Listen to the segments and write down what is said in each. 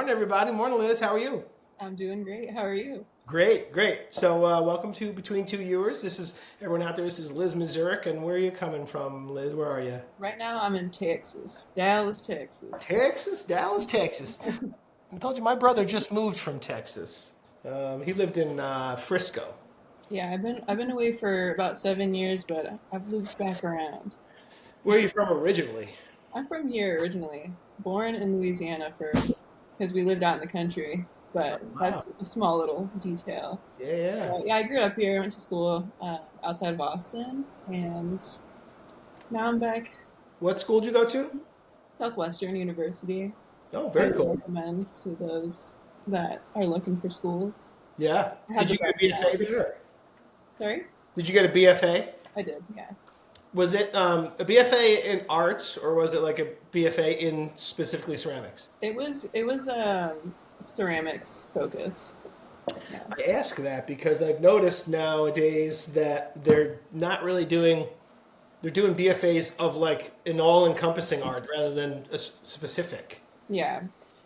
morning, everybody. Morning, Liz. How are you? I'm doing great. How are you? Great, great. So, welcome to Between Two Viewers. This is everyone out there. This is Liz Mazurek, and where are you coming from, Liz? Where are you? Right now, I'm in Texas, Dallas, Texas. Texas, Dallas, Texas. I told you my brother just moved from Texas. He lived in Frisco. Yeah, I've been away for about 7 years, but I've looped back around. Where are you from originally? I'm from here originally, born in Louisiana for because we lived out in the country, Oh, but wow. that's a small little detail. Yeah, yeah. Yeah, I grew up here, went to school outside of Boston, and now I'm back What school did you go to? Southwestern University. Oh, very Highly cool. recommend to those that are looking for schools. Yeah. I had Did the you get a best BFA time. there? Sorry, Did you get a BFA? I did. Yeah. Was it a BFA in arts, or was it like a BFA in specifically ceramics? It was ceramics focused. Yeah. I ask that because I've noticed nowadays that they're not really doing. They're doing BFAs of like an all-encompassing art rather than a specific. Yeah.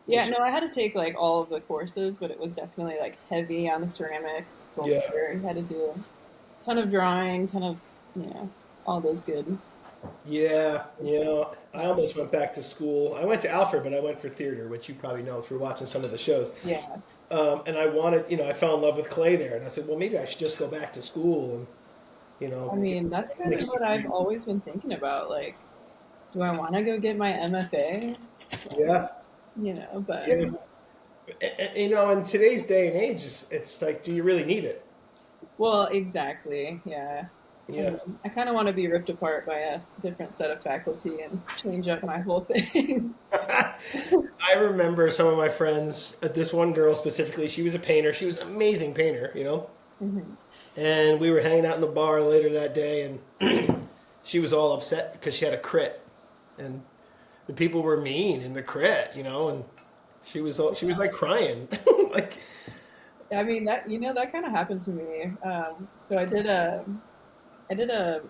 Yeah, Which no, I had to take like all of the courses, but it was definitely like heavy on the ceramics, yeah, sculpture. You had to do a ton of drawing, ton of, you know, all those good. yeah, those- I almost went back to school. I went to Alfred, but I went for theater, which you probably know through watching some of the shows. Yeah. And I wanted, I fell in love with clay there, and I said, well, maybe I should just go back to school and I get mean, this that's kind of mixed what I've degree. always been thinking about. Like, do I want to go get my MFA? Yeah, But yeah. In today's day and age, it's like, do you really need it? well, exactly. Yeah. I Yeah. mean, I kind of want to be ripped apart by a different set of faculty and change up my whole thing. I remember some of my friends, this one girl specifically, she was a painter. She was an amazing painter. Mhm. And we were hanging out in the bar later that day, and she was all upset because she had a crit. And the people were mean in the crit, and she was like crying. like, I mean that kind of happened to me. So I did a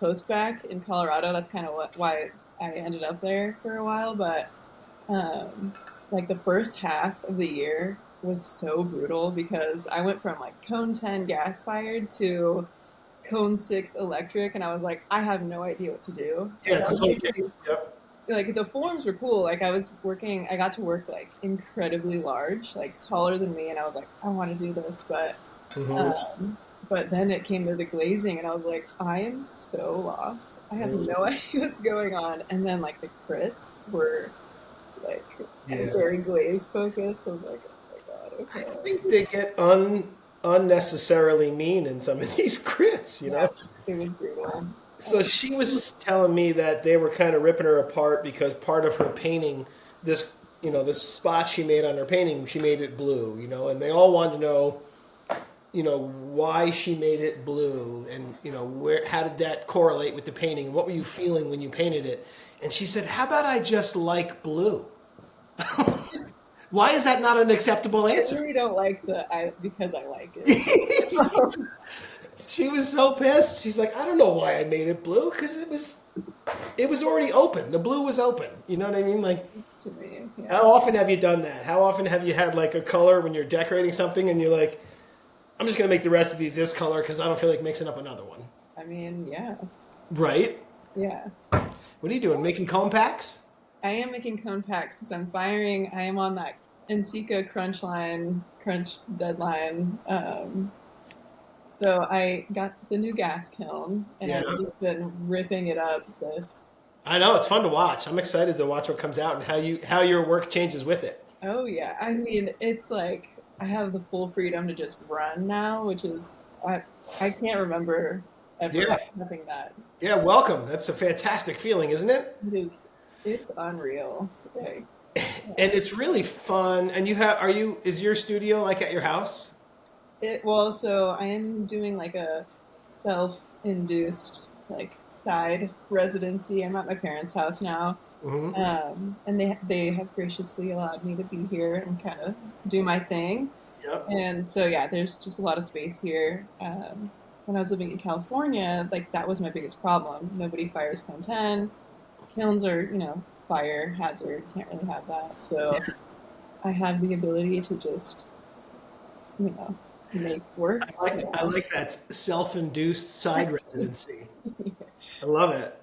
post back in Colorado. That's kind of why I ended up there for a while. But um, like the first half of the year was so brutal because I went from like cone 10 gas fired to cone 6 electric, and I was like, I have no idea what to do. yeah, Like I it's a was total making change. these Yep. like the forms were cool. Like I got to work like incredibly large, like taller than me, and I was like, I want to do this, Hmm. um, but then it came to the glazing, and I was like, I am so lost. I have Hmm. no idea what's going on. And then like the crits were like Yeah. very glaze focused. I was like, oh my god, I okay, think they get unnecessarily mean in some of these crits. yeah, it was brutal. So she was telling me that they were kind of ripping her apart because part of her painting, this spot she made on her painting, she made it blue, and they all wanted to know, why she made it blue and, how did that correlate with the painting and what were you feeling when you painted it? And she said, how about I just like blue? Why is that not an acceptable I answer? really don't like the I because I like it. She was so pissed. She's like, I don't know why I made it blue because it was already open. The blue was open. You know what I mean? Like, It's to me, yeah. how often have you done that? How often have you had like a color when you're decorating something and you're like, I'm just gonna make the rest of these this color because I don't feel like mixing up another one. I mean, yeah, Right? yeah. What are you doing? Making cone packs? I am making cone packs since I'm firing. I am on that NCCA crunch deadline. So I got the new gas kiln, and Yeah. I've just been ripping it up. This, I know it's fun to watch. I'm excited to watch what comes out and how your work changes with it. oh yeah. I mean, it's like I have the full freedom to just run now, which is I can't remember ever Yeah. having that. Yeah. Welcome. That's a fantastic feeling, isn't it? It's unreal. Like, And it's really fun. And is your studio like at your house? well, so I am doing like a self-induced like side residency. I'm at my parents' house now, Hmm. and they have graciously allowed me to be here and kind of do my thing. Yep. And so yeah, there's just a lot of space here. When I was living in California, like that was my biggest problem. Nobody fires Cone 10. Kilns are fire hazard. Can't really have that. So I have the ability to just, you know, make work. I Yeah. like that self-induced side residency. I love it.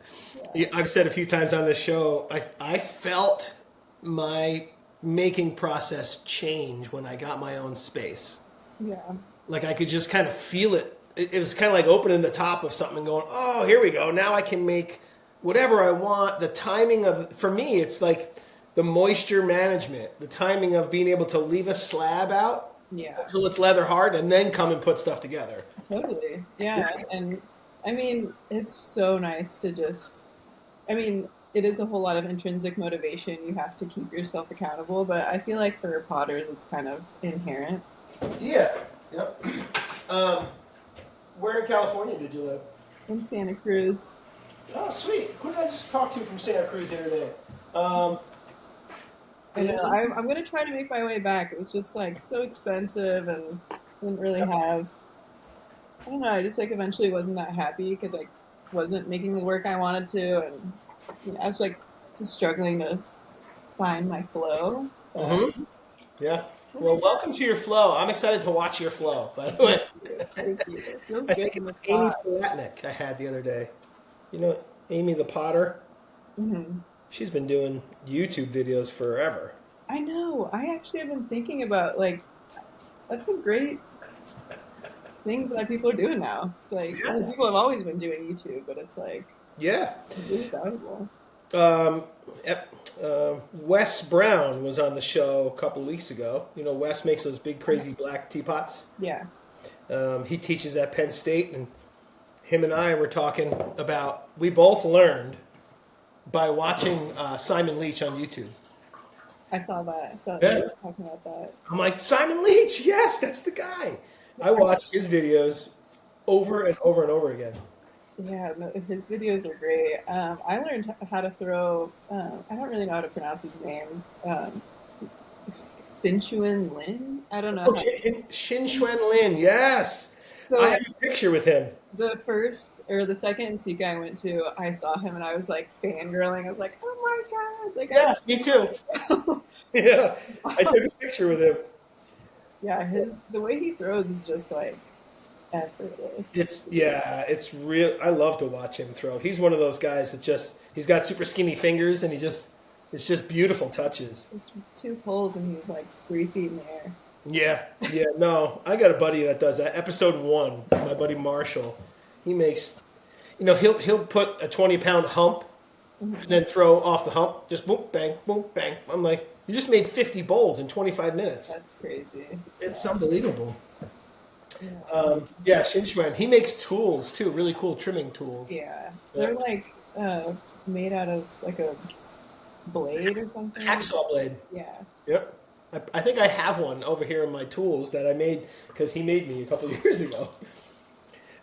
Yeah, I've said a few times on this show, I felt my making process change when I got my own space. Yeah. Like I could just kind of feel it. It was kind of like opening the top of something and going, oh, here we go. Now I can make whatever I want. The timing of, for me, it's like the moisture management, the timing of being able to leave a slab out Yeah. until it's leather hard and then come and put stuff together. Totally. Yeah. And I mean, it's so nice to just, I mean, it is a whole lot of intrinsic motivation. You have to keep yourself accountable, but I feel like for potters, it's kind of inherent. Yeah. Yep. Um, where in California did you live? In Santa Cruz. Oh, sweet. Who did I just talk to from Santa Cruz the other day? Um, I know. I'm going to try to make my way back. It was just like so expensive and didn't really have, I don't know. I just like eventually wasn't that happy because I wasn't making the work I wanted to. And I was like just struggling to find my flow. But hmm Yeah. Well, welcome to your flow. I'm excited to watch your flow, by the way. thank you. Thank you. It feels I good think it in the was Amy spot. Palatnik I had the other day. You know, Amy the Potter? Hmm. She's been doing YouTube videos forever. I know. I actually have been thinking about like, that's a great thing that people are doing now. It's like, I mean, Yeah. people have always been doing YouTube, but it's like Yeah. really valuable. Um, Wes Brown was on the show a couple of weeks ago. You know, Wes makes those big, crazy black teapots. Yeah. He teaches at Penn State, and him and I were talking about, we both learned by watching Simon Leach on YouTube. I saw that. I saw Yeah. you were talking about that. I'm like, Simon Leach, yes, that's the guy. I watched his videos over and over and over again. Yeah, no, his videos are great. I learned how to throw. I don't really know how to pronounce his name. Sinchuan Lin. I don't know Oh, how. Shin Xuan Lin, yes. I So have a picture with him. the first or the second Sika I went to, I saw him and I was like fangirling. I was like, "Oh my god!" Like Yeah, me too. I. Yeah, I took a picture with him. Yeah, his the way he throws is just like effortless. It's real. I love to watch him throw. He's one of those guys that he's got super skinny fingers and it's just beautiful touches. It's two poles and he's like 3 feet in the air. Yeah, no, I got a buddy that does that. Episode 1, my buddy Marshall, he makes, he'll put a 20-pound hump and Mhm. then throw off the hump, just boom, bang. I'm like, you just made 50 bowls in 25 minutes. That's crazy. It's unbelievable. Yeah. Yeah, Shinshwan, he makes tools too, really cool trimming tools. Yeah, Yeah. they're like made out of like a blade or something. Hacksaw blade. Yeah. Yep. I think I have one over here in my tools that I made because he made me a couple of years ago.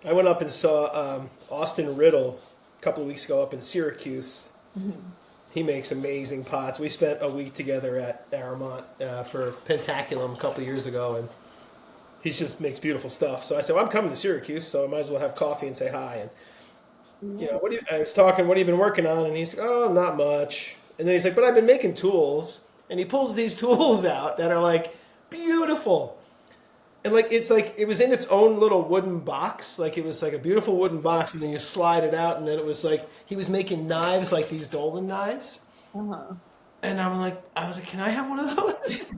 I went up and saw Austin Riddle a couple of weeks ago up in Syracuse. Mhm. He makes amazing pots. We spent a week together at Aramont for Pentaculum a couple of years ago, and he just makes beautiful stuff. So I said, well, I'm coming to Syracuse, so I might as well have coffee and say hi. And Yeah. I was talking, what have you been working on? And he's like, oh, not much. And then he's like, but I've been making tools. And he pulls these tools out that are like beautiful. And like it was in its own little wooden box. Like it was like a beautiful wooden box, and then you slide it out, and then it was like he was making knives like these Dolan knives. Uh-huh. And I was like, can I have one of those?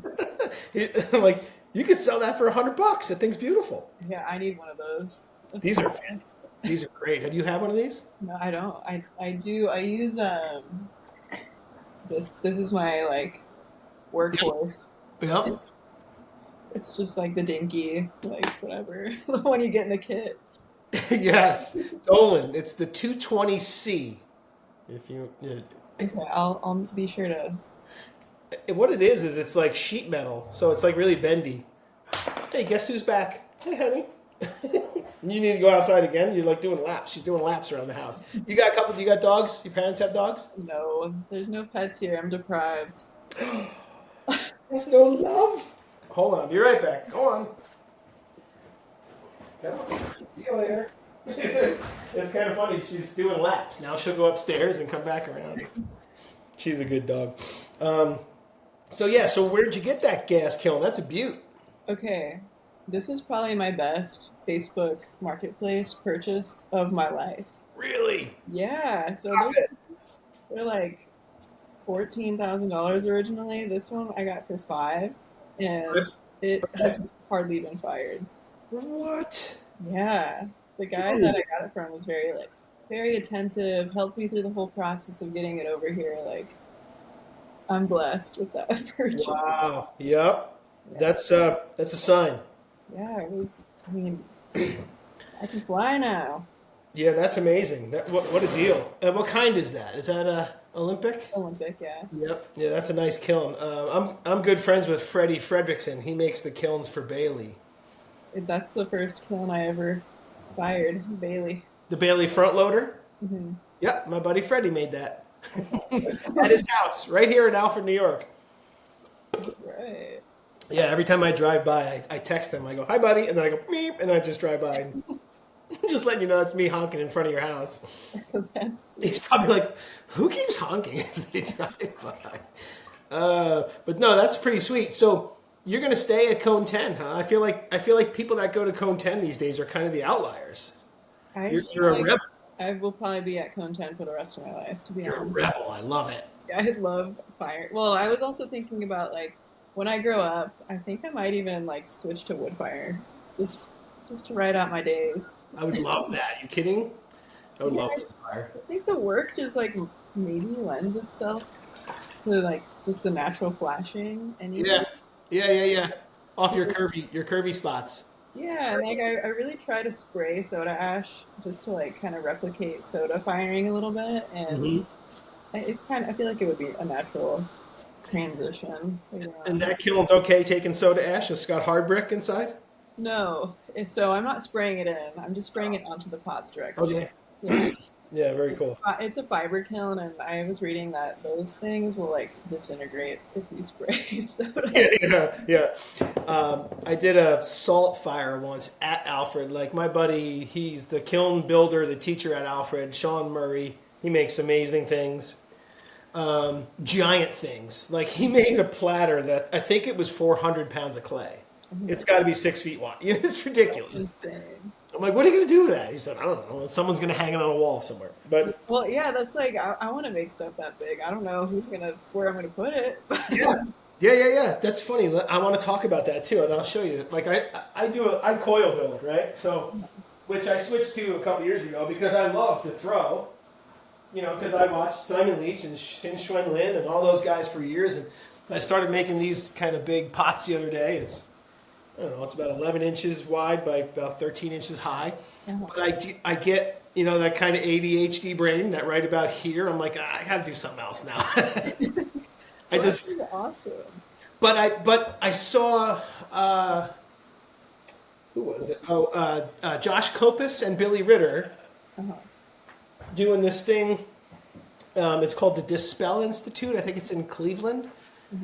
I'm like, you could sell that for $100. That thing's beautiful. Yeah, I need one of those. That's These so are good. these are great. Have you had one of these? No, I don't. I do. I use this is my like workhorse. Yep. It's just like the dinky, like whatever, the one you get in the kit. Yes, Dolan. It's the 220C. If Okay, I'll be sure to. what it is it's like sheet metal, so it's like really bendy. Hey, guess who's back? Hey, honey. You need to go outside again. You're like doing laps. She's doing laps around the house. You got dogs? Your parents have dogs? No, there's no pets here. I'm deprived. There's no love. Hold on, be right back. Go on. See you later. It's kind of funny. She's doing laps. Now she'll go upstairs and come back around. She's a good dog. So yeah, so where did you get that gas kiln? That's a beaut. Okay, this is probably my best Facebook Marketplace purchase of my life. Really? Yeah, so Stop those it. they're like $14,000 originally. This one I got for five, and it Okay. has hardly been fired. What? Yeah, the guy that I got it from was very attentive, helped me through the whole process of getting it over here. Like I'm blessed with that purchase. Wow. Yep. Yeah, That's a sign. yeah, it was. I mean, I can fly now. Yeah, that's amazing. What a deal. And what kind is that? Is that a Olympic? Olympic, yeah. Yep. Yeah, that's a nice kiln. I'm good friends with Freddie Fredrickson. He makes the kilns for Bailey. That's the first kiln I ever fired, Bailey. The Bailey front loader. Hmm. Yep, my buddy Freddie made that That's awesome. at his house right here in Alfred, New York. Right. Yeah, every time I drive by, I text him. I go, "Hi, buddy," and then I go, "Meep," and I just drive by, and just letting you know that's me honking in front of your house. That's He's sweet. probably like, "Who keeps honking as they drive by?" But no, that's pretty sweet. So you're gonna stay at Cone 10, huh? I feel like people that go to Cone 10 these days are kind of the outliers. I actually You're a like. rebel. I will probably be at Cone 10 for the rest of my life, to be You're a honest. rebel. I love it. I love fire. Well, I was also thinking about like when I grow up, I think I might even like switch to wood fire, just just to ride out my days. I would love that. You kidding? I would Yeah, love fire. I think the work just like maybe lends itself to like just the natural flashing, Yeah, anyways. yeah. Off your curvy spots. Yeah, and like I really try to spray soda ash just to like kind of replicate soda firing a little bit, and Hmm. it's kind of I feel like it would be a natural transition later And on. that kiln's okay taking soda ash. It's got hard brick inside. No, so I'm not spraying it in. I'm just spraying it onto the pots directly. Okay. Yeah, Yeah, very cool. it's a fiber kiln, and I was reading that those things will like disintegrate if you spray soda. Yeah. I did a salt fire once at Alfred. Like my buddy, he's the kiln builder, the teacher at Alfred, Sean Murray. He makes amazing things, giant things. Like he made a platter that I think it was 400 pounds of clay. Oh my It's got to be 6 feet wide. It's ridiculous. insane. I'm like, what are you gonna do with that? He said, I don't know. Someone's gonna hang it on a wall somewhere. But Well, yeah, that's like I want to make stuff that big. I don't know where I'm gonna put it, but yeah, yeah. That's funny. I want to talk about that too, and I'll show you. Like I coil build, right? So, which I switched to a couple years ago because I love to throw. Because I watched Simon Leach and Shen Lin and all those guys for years, and I started making these kind of big pots the other day. I don't know, it's about 11 inches wide by about 13 inches high. But I get, that kind of ADHD brain that right about here, I'm like, I got to do something else now. I that's just, really awesome. but I saw, who was it? Josh Kopis and Billy Ritter Uh-huh. doing this thing. It's called the Dispel Institute. I think it's in Cleveland.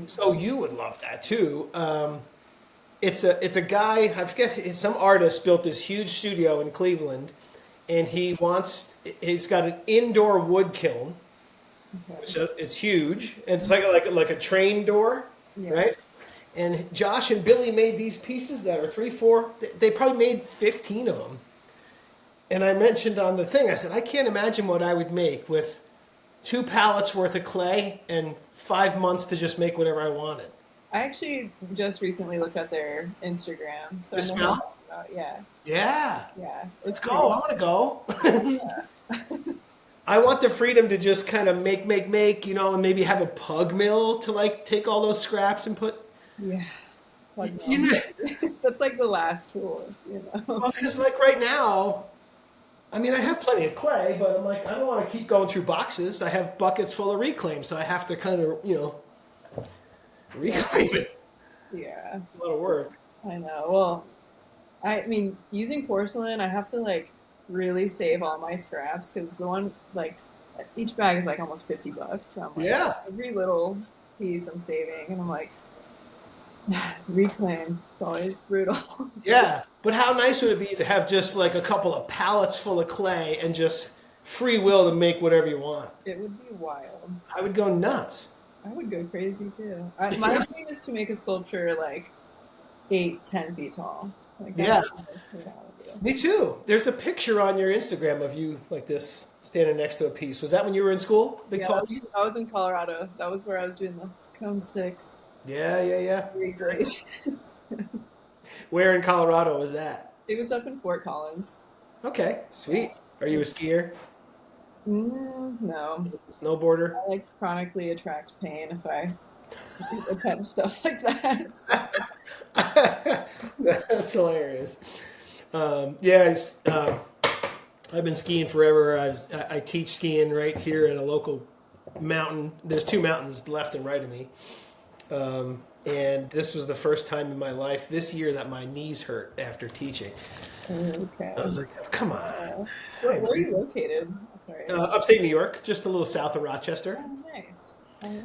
So you would love that too. It's a guy, I forget, some artist built this huge studio in Cleveland, and he's got an indoor wood kiln, Okay. which it's huge, and it's like a train door, Yeah. right? And Josh and Billy made these pieces that are 3, 4. They probably made 15 of them. And I mentioned on the thing, I said, I can't imagine what I would make with 2 pallets worth of clay and 5 months to just make whatever I wanted. I actually just recently looked at their Instagram, so I know what Dispel? you're talking about. Yeah, Yeah. yeah, Let's it's go. pretty. I want to go. Yeah. I want the freedom to just kind of make, and maybe have a pug mill to like take all those scraps and put. Yeah. Plug You mill. know, That's like the last tool, you know. well, because like right now, I mean, I have plenty of clay, but I'm like, I don't want to keep going through boxes. I have buckets full of reclaim, so I have to kind of, reclaim it. Yeah, It's a lot of work. I know. Well, I mean, using porcelain, I have to like really save all my scraps because the one like each bag is like almost $50. So I'm like Yeah. every little piece I'm saving, and I'm like reclaim. It's always brutal. Yeah. But how nice would it be to have just like a couple of pallets full of clay and just free will to make whatever you want? It would be wild. I would go nuts. I would go crazy too. My dream is to make a sculpture like 8, 10 feet tall. Like that's Yeah, what I want to do. me too. There's a picture on your Instagram of you like this, standing next to a piece. Was that when you were in school? Big Yeah, tall piece? I was in Colorado. That was where I was doing the cone six Yeah, yeah, yeah. degree glazes. Where in Colorado was that? It was up in Fort Collins. Okay, Yeah. sweet. Are you a skier? No, Snowboarder? I like chronically attract pain if I attempt stuff like that. So, That's hilarious. Yeah, I've been skiing forever. I teach skiing right here at a local mountain. There's two mountains left and right of me. And this was the first time in my life this year that my knees hurt after teaching. okay. I was like, oh, come on. Where are you located? Sorry. Upstate New York, just a little south of Rochester. Oh, nice. Oh,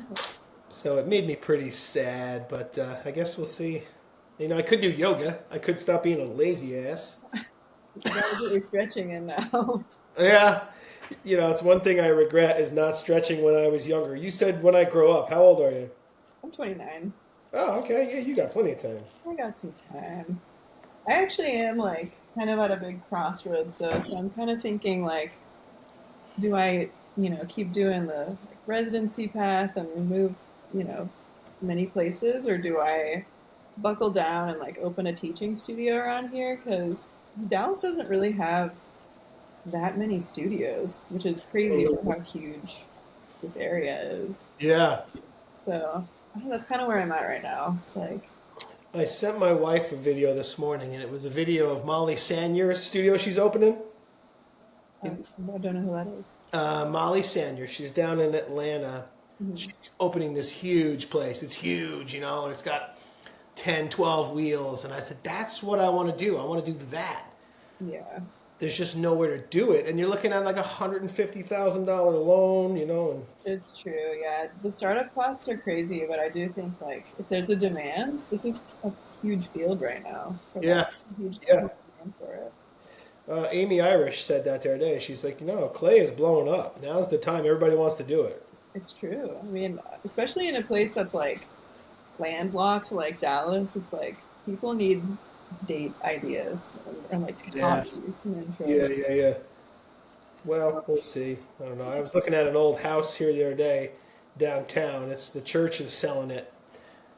So it made me pretty sad, but I guess we'll see. You know, I could do yoga. I could stop being a lazy ass. you gotta get your stretching in now. Yeah. You know, it's one thing I regret is not stretching when I was younger. You said when I grow up. How old are you? I'm 29. Oh, okay. Yeah, you got plenty of time. I got some time. I actually am like kind of at a big crossroads though, so I'm kind of thinking like, do I, keep doing the like, residency path and move, many places, or do I buckle down and like open a teaching studio around here? Because Dallas doesn't really have that many studios, which is crazy for how huge this area is. Yeah. So I think that's kind of where I'm at right now. It's like, I sent my wife a video this morning, and it was a video of Molly Sanier's studio she's opening. I don't know who that is. Molly Sanier, she's down in Atlanta. Mhm. She's opening this huge place. It's huge, and it's got 10, 12 wheels. And I said, that's what I want to do. I want to do that. Yeah. There's just nowhere to do it. And you're looking at like $150,000 loan, and It's true, yeah. The startup costs are crazy, but I do think like if there's a demand, this is a huge field right now. For yeah, that. A huge yeah. demand for it. Amy Irish said that the other day. She's like, clay is blowing up. Now's the time. Everybody wants to do it. It's true. I mean, especially in a place that's like landlocked like Dallas, it's like people need date ideas and like Yeah. hobbies and Yeah, interests. yeah, yeah. Well, we'll see. I don't know. I was looking at an old house here the other day downtown. It's the church is selling it.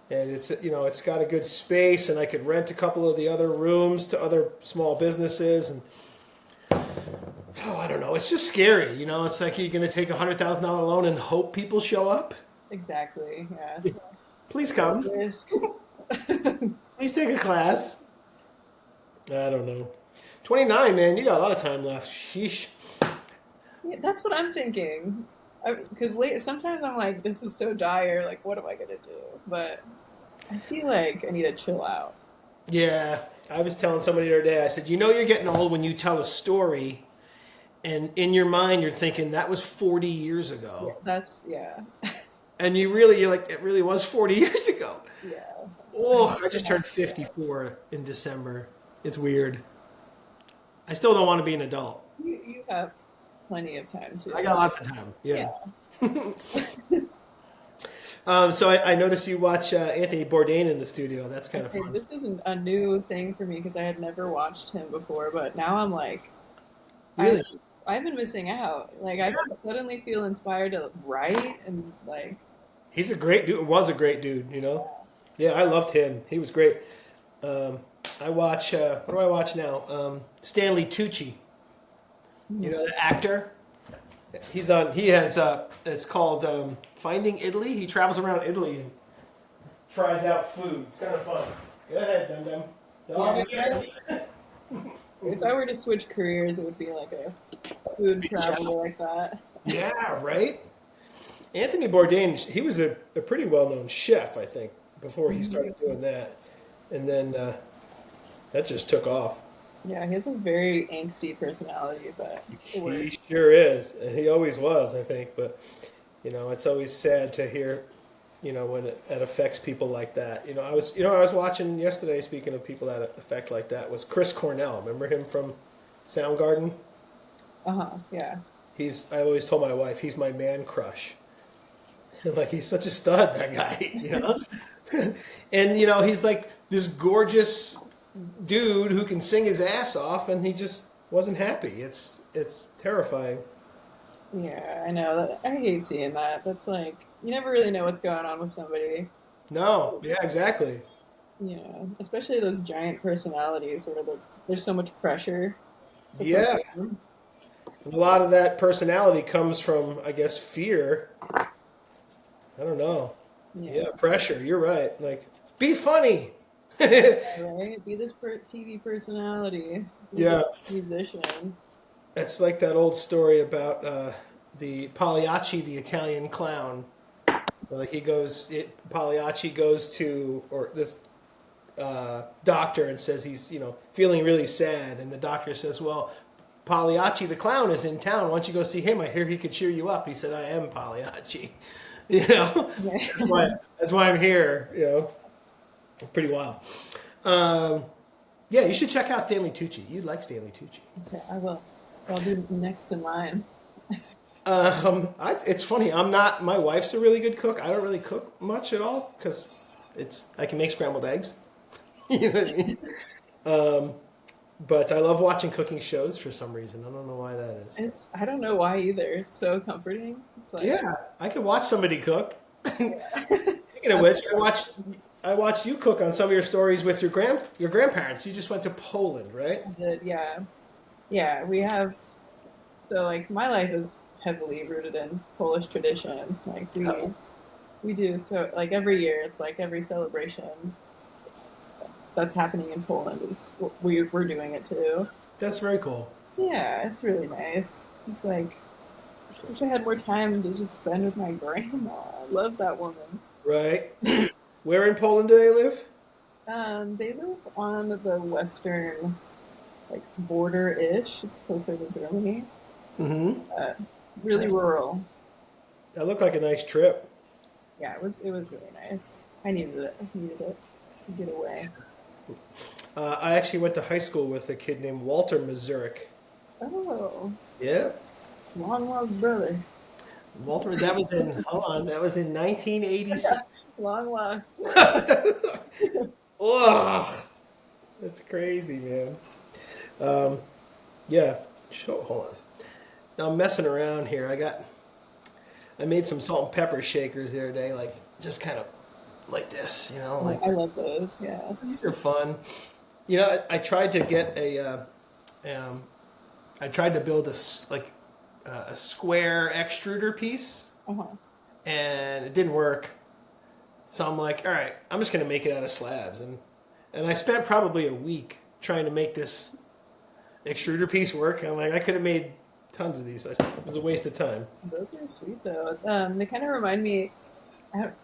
And it's got a good space, and I could rent a couple of the other rooms to other small businesses. And I don't know. It's just scary. It's like you're going to take $100,000 loan and hope people show up. Exactly. Yeah. It's Please a come. risk. Please take a class. I don't know. 29, man. You got a lot of time left. Sheesh. Yeah, that's what I'm thinking. Because sometimes I'm like, this is so dire. Like, what am I gonna do? But I feel like I need to chill out. Yeah. I was telling somebody the other day, I said, you're getting old when you tell a story, and in your mind you're thinking that was 40 years ago. Yeah. And you're like, it really was 40 years ago. Yeah. Oh, I just turned 54 in December. It's weird. I still don't want to be an adult. You have plenty of time to. I got lots of time. Yeah. Yeah. So I noticed you watch Anthony Bourdain in the studio. That's kind of Okay, fun. this isn't a new thing for me because I had never watched him before, but now I'm like, Really? I've been missing out. Like I suddenly feel inspired to write and like. He's a great dude. Was a great dude, Yeah, I loved him. He was great. I watch, what do I watch now? Stanley Tucci. The actor? He has, it's called Finding Italy. He travels around Italy and tries out food. It's kind of fun. Go ahead, Dum Dum. Yeah, if I were to switch careers, it would be like a food traveler like that. Yeah, right? Anthony Bourdain, he was a pretty well-known chef, I think, before he started doing that. And then that just took off. Yeah, he has a very angsty personality, but it He works. sure is. And he always was, I think. But, it's always sad to hear, when it affects people like that. I was watching yesterday, speaking of people that affect like that, was Chris Cornell. Remember him from Soundgarden? Uh-huh, yeah. I always told my wife, he's my man crush. Like he's such a stud, that guy, you know. And you know, he's like this gorgeous dude who can sing his ass off, and he just wasn't happy. It's terrifying. Yeah, I know. I hate seeing that. That's like you never really know what's going on with somebody. No, yeah, exactly. You know, especially those giant personalities where there's so much pressure to Yeah, perform. a lot of that personality comes from, I guess, fear. I don't know. Yeah, Yeah, pressure. You're right. Like, be funny. right. Be this TV personality. Be Yeah, this musician. it's like that old story about the Pagliacci, the Italian clown. Where, like Pagliacci goes to or this doctor and says he's feeling really sad, and the doctor says, "Well, Pagliacci the clown is in town. Why don't you go see him? I hear he could cheer you up." He said, "I am Pagliacci." You know, Yeah. that's why I'm here. You know, pretty wild. Um, yeah, you should check out Stanley Tucci. You'd like Stanley Tucci. Okay, I will. I'll be next in line. It's funny. I'm not. My wife's a really good cook. I don't really cook much at all because I can make scrambled eggs. You know what I mean? But I love watching cooking shows for some reason. I don't know why that is. I don't know why either. It's so comforting. It's like Yeah, I could watch somebody cook. yeah. Speaking of which, I watched you cook on some of your stories with your grandparents. You just went to Poland, right? Yeah. Yeah, we have so like my life is heavily rooted in Polish tradition. Like Oh, we do so like every year it's like every celebration that's happening in Poland is we're doing it too. that's very cool. Yeah, it's really nice. It's like I wish I had more time to just spend with my grandma. I love that woman. Right. Where in Poland do they live? They live on the western like border-ish. It's closer to Germany. Mm-hmm. Uh, really rural. That looked like a nice trip. Yeah, it was really nice. I needed it. I needed it to get away. I actually went to high school with a kid named Walter Mazurek. Oh, Yeah. long lost brother. Walter, that was in, hold on, that was in 1986. Long lost. Ugh, that's crazy, man. Um, yeah, hold on. Now I'm messing around here. I made some salt and pepper shakers the other day, like just kind of like this, like I love those. Yeah. these are fun. I tried to get um, I tried to build a square extruder piece, Uh-huh. and it didn't work. So I'm like, all right, I'm just gonna make it out of slabs, and I spent probably a week trying to make this extruder piece work. I'm like, I could have made tons of these. It was a waste of time. Those are sweet though. They kind of remind me.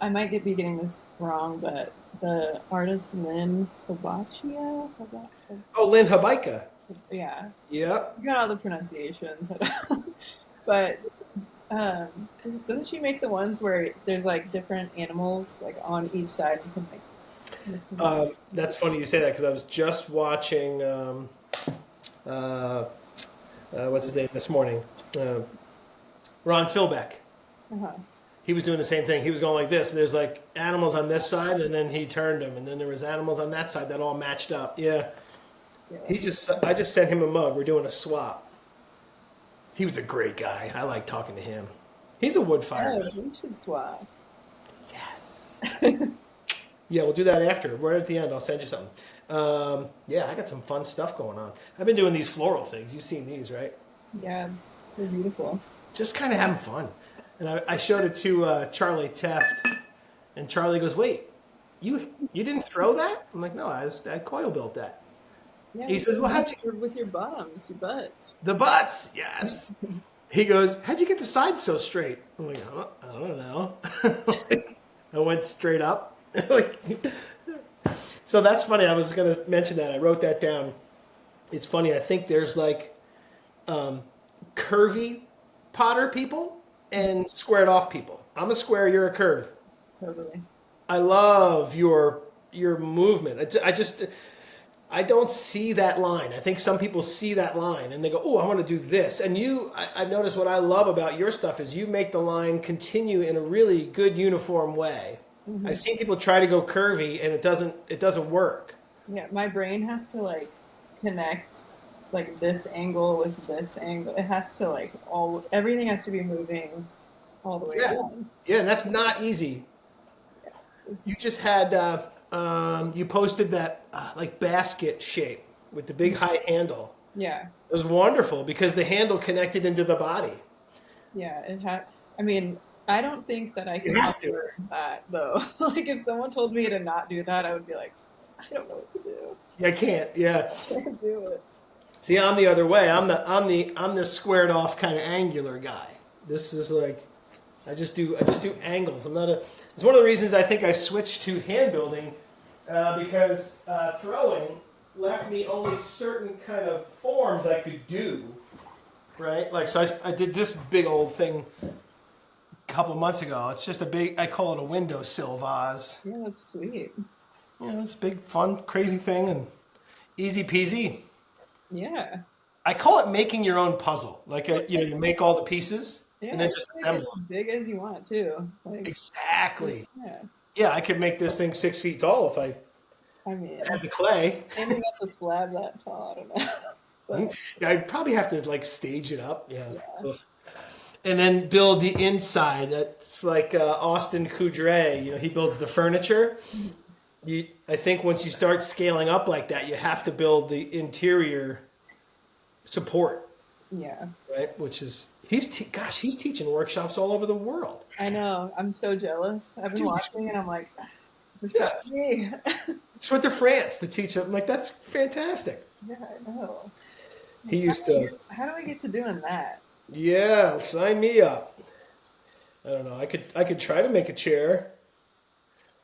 I might be getting this wrong, but the artist Lynn Hobachia. Oh, Lynn Habaika. Yeah, Yeah. you got all the pronunciations. But doesn't she make the ones where there's like different animals like on each side? You can like mix them up. That's funny you say that because I was just watching uh, what's his name this morning, Ron Philbeck. Uh-huh. He was doing the same thing. He was going like this, and there's like animals on this side, and then he turned them, and then there was animals on that side that all matched up. Yeah. Yeah. I just sent him a mug. We're doing a swap. He was a great guy. I like talking to him. He's a wood fire Oh, guy. we should swap. Yes. Yeah, we'll do that after. Right at the end, I'll send you something. Yeah, I got some fun stuff going on. I've been doing these floral things. You've seen these, right? Yeah, they're beautiful. Just kind of having fun. And I showed it to Charlie Teft, and Charlie goes, "Wait, you didn't throw that?" I'm like, "No, I coil built that." Yeah, He says, "Well, how'd you with your bottoms, your butts. the butts?" Yes. He goes, "How'd you get the sides so straight?" I'm like, I don't know. I went straight up. Like, so that's funny. I was going to mention that. I wrote that down. It's funny. I think there's like curvy potter people and squared off people. I'm a square. You're a curve. Totally. I love your movement. I don't see that line. I think some people see that line and they go, "Oh, I want to do this." And I've noticed what I love about your stuff is you make the line continue in a really good uniform way. I've Hmm. seen people try to go curvy and it doesn't work. Yeah, my brain has to like connect like this angle with this angle. It has to like all everything has to be moving all the way Yeah, around. yeah, and that's not easy. You It's just had you posted that like basket shape with the big high handle. yeah, It was wonderful because the handle connected into the body. yeah. It had. I mean, I don't think that I It could has to. unlearn that though. Like if someone told me to not do that, I would be like, I don't know what to do. I can't. Yeah. I can't do it. See, I'm the other way. I'm the squared off kind of angular guy. This is like I just do angles. I'm not a. It's one of the reasons I think I switched to hand building because throwing left me only certain kind of forms I could do. Right, like so I did this big old thing a couple months ago. It's just a big. I call it a windowsill vase. Yeah, that's sweet. It's a big, fun, crazy thing and easy peasy. Yeah. I call it making your own puzzle. Like you make all the pieces Yeah, and I then can just make it assemble as them. big as you want it too. Like, Exactly. yeah. Yeah, I could make this thing 6 feet tall if I I mean, had the clay. standing up a slab that tall, I don't know. But I'd probably have to like stage it up. Yeah. yeah, Ugh. And then build the inside. It's like Austin Coudray. He builds the furniture. I think once you start scaling up like that, you have to build the interior support, yeah. right? Which is he's teaching workshops all over the world. I know. I'm so jealous. I've been watching and I'm like, there's so Yeah, me. just went to France to teach him. Like that's fantastic. Yeah, I know. He Like, used to. how do I get to doing that? Yeah, sign me up. I don't know. I could try to make a chair.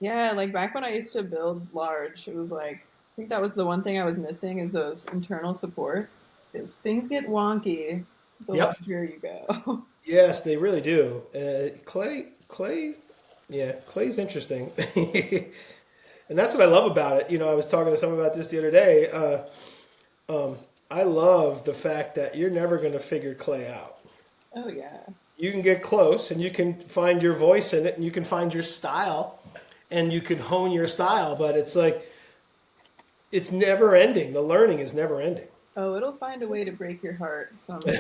Yeah, like back when I used to build large, it was like, I think that was the one thing I was missing is those internal supports. Because things get wonky the Yep. larger you go. Yes, they really do. Clay, yeah, clay's interesting, and that's what I love about it. I was talking to someone about this the other day. I love the fact that you're never going to figure clay out. Oh, yeah. You can get close, and you can find your voice in it, and you can find your style, and you can hone your style. But it's like it's never ending. The learning is never ending. Oh, it'll find a way to break your heart somehow.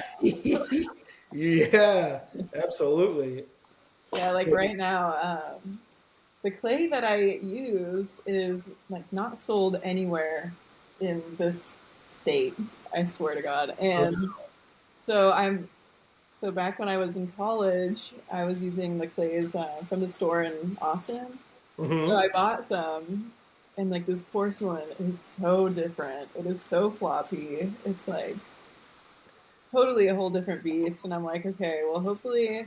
Yeah, absolutely. Yeah, like right now, the clay that I use is like not sold anywhere in this state. I swear to God. And so so back when I was in college, I was using the clays from the store in Austin. So Hmm. I bought some, and like this porcelain is so different. It is so floppy. It's like totally a whole different beast. And I'm like, okay, well, hopefully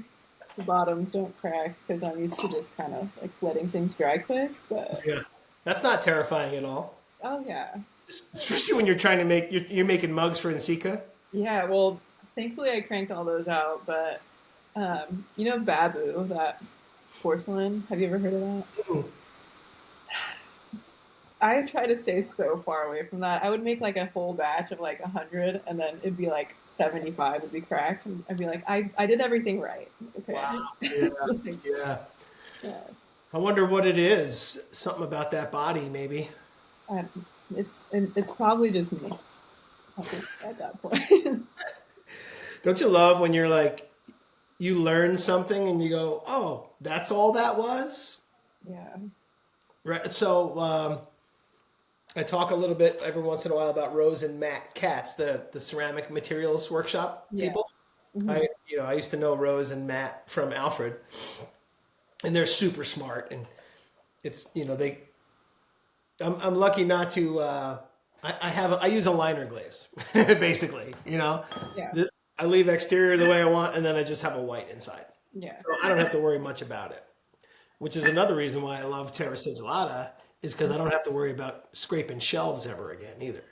the bottoms don't crack because I'm used to just kind of like letting things dry quick. But Yeah, that's not terrifying at all. oh yeah, Especially when you're trying to you're making mugs for Nsika. yeah. Well, thankfully I cranked all those out. But Babu, that porcelain. Have you ever heard of that? Mm. I try to stay so far away from that. I would make like a whole batch of like 100, and then it'd be like 75 would be cracked, and I'd be like, I did everything right. Okay. Wow. Yeah. Yeah. Yeah. I wonder what it is. Something about that body, maybe. I, it's probably just me. I think at that point. Don't you love when you're like you learn something and you go, "Oh, that's all that was." Yeah. Right. So I talk a little bit every once in a while about Rose and Matt Katz, the ceramic materials workshop Yeah. people. Hmm. I used to know Rose and Matt from Alfred, and they're super smart. And it's they. I'm lucky not to. I use a liner glaze, basically. Yeah. I leave exterior the way I want, and then I just have a white inside, Yeah. so I don't have to worry much about it. Which is another reason why I love Terra Sigillata, is because I don't have to worry about scraping shelves ever again either.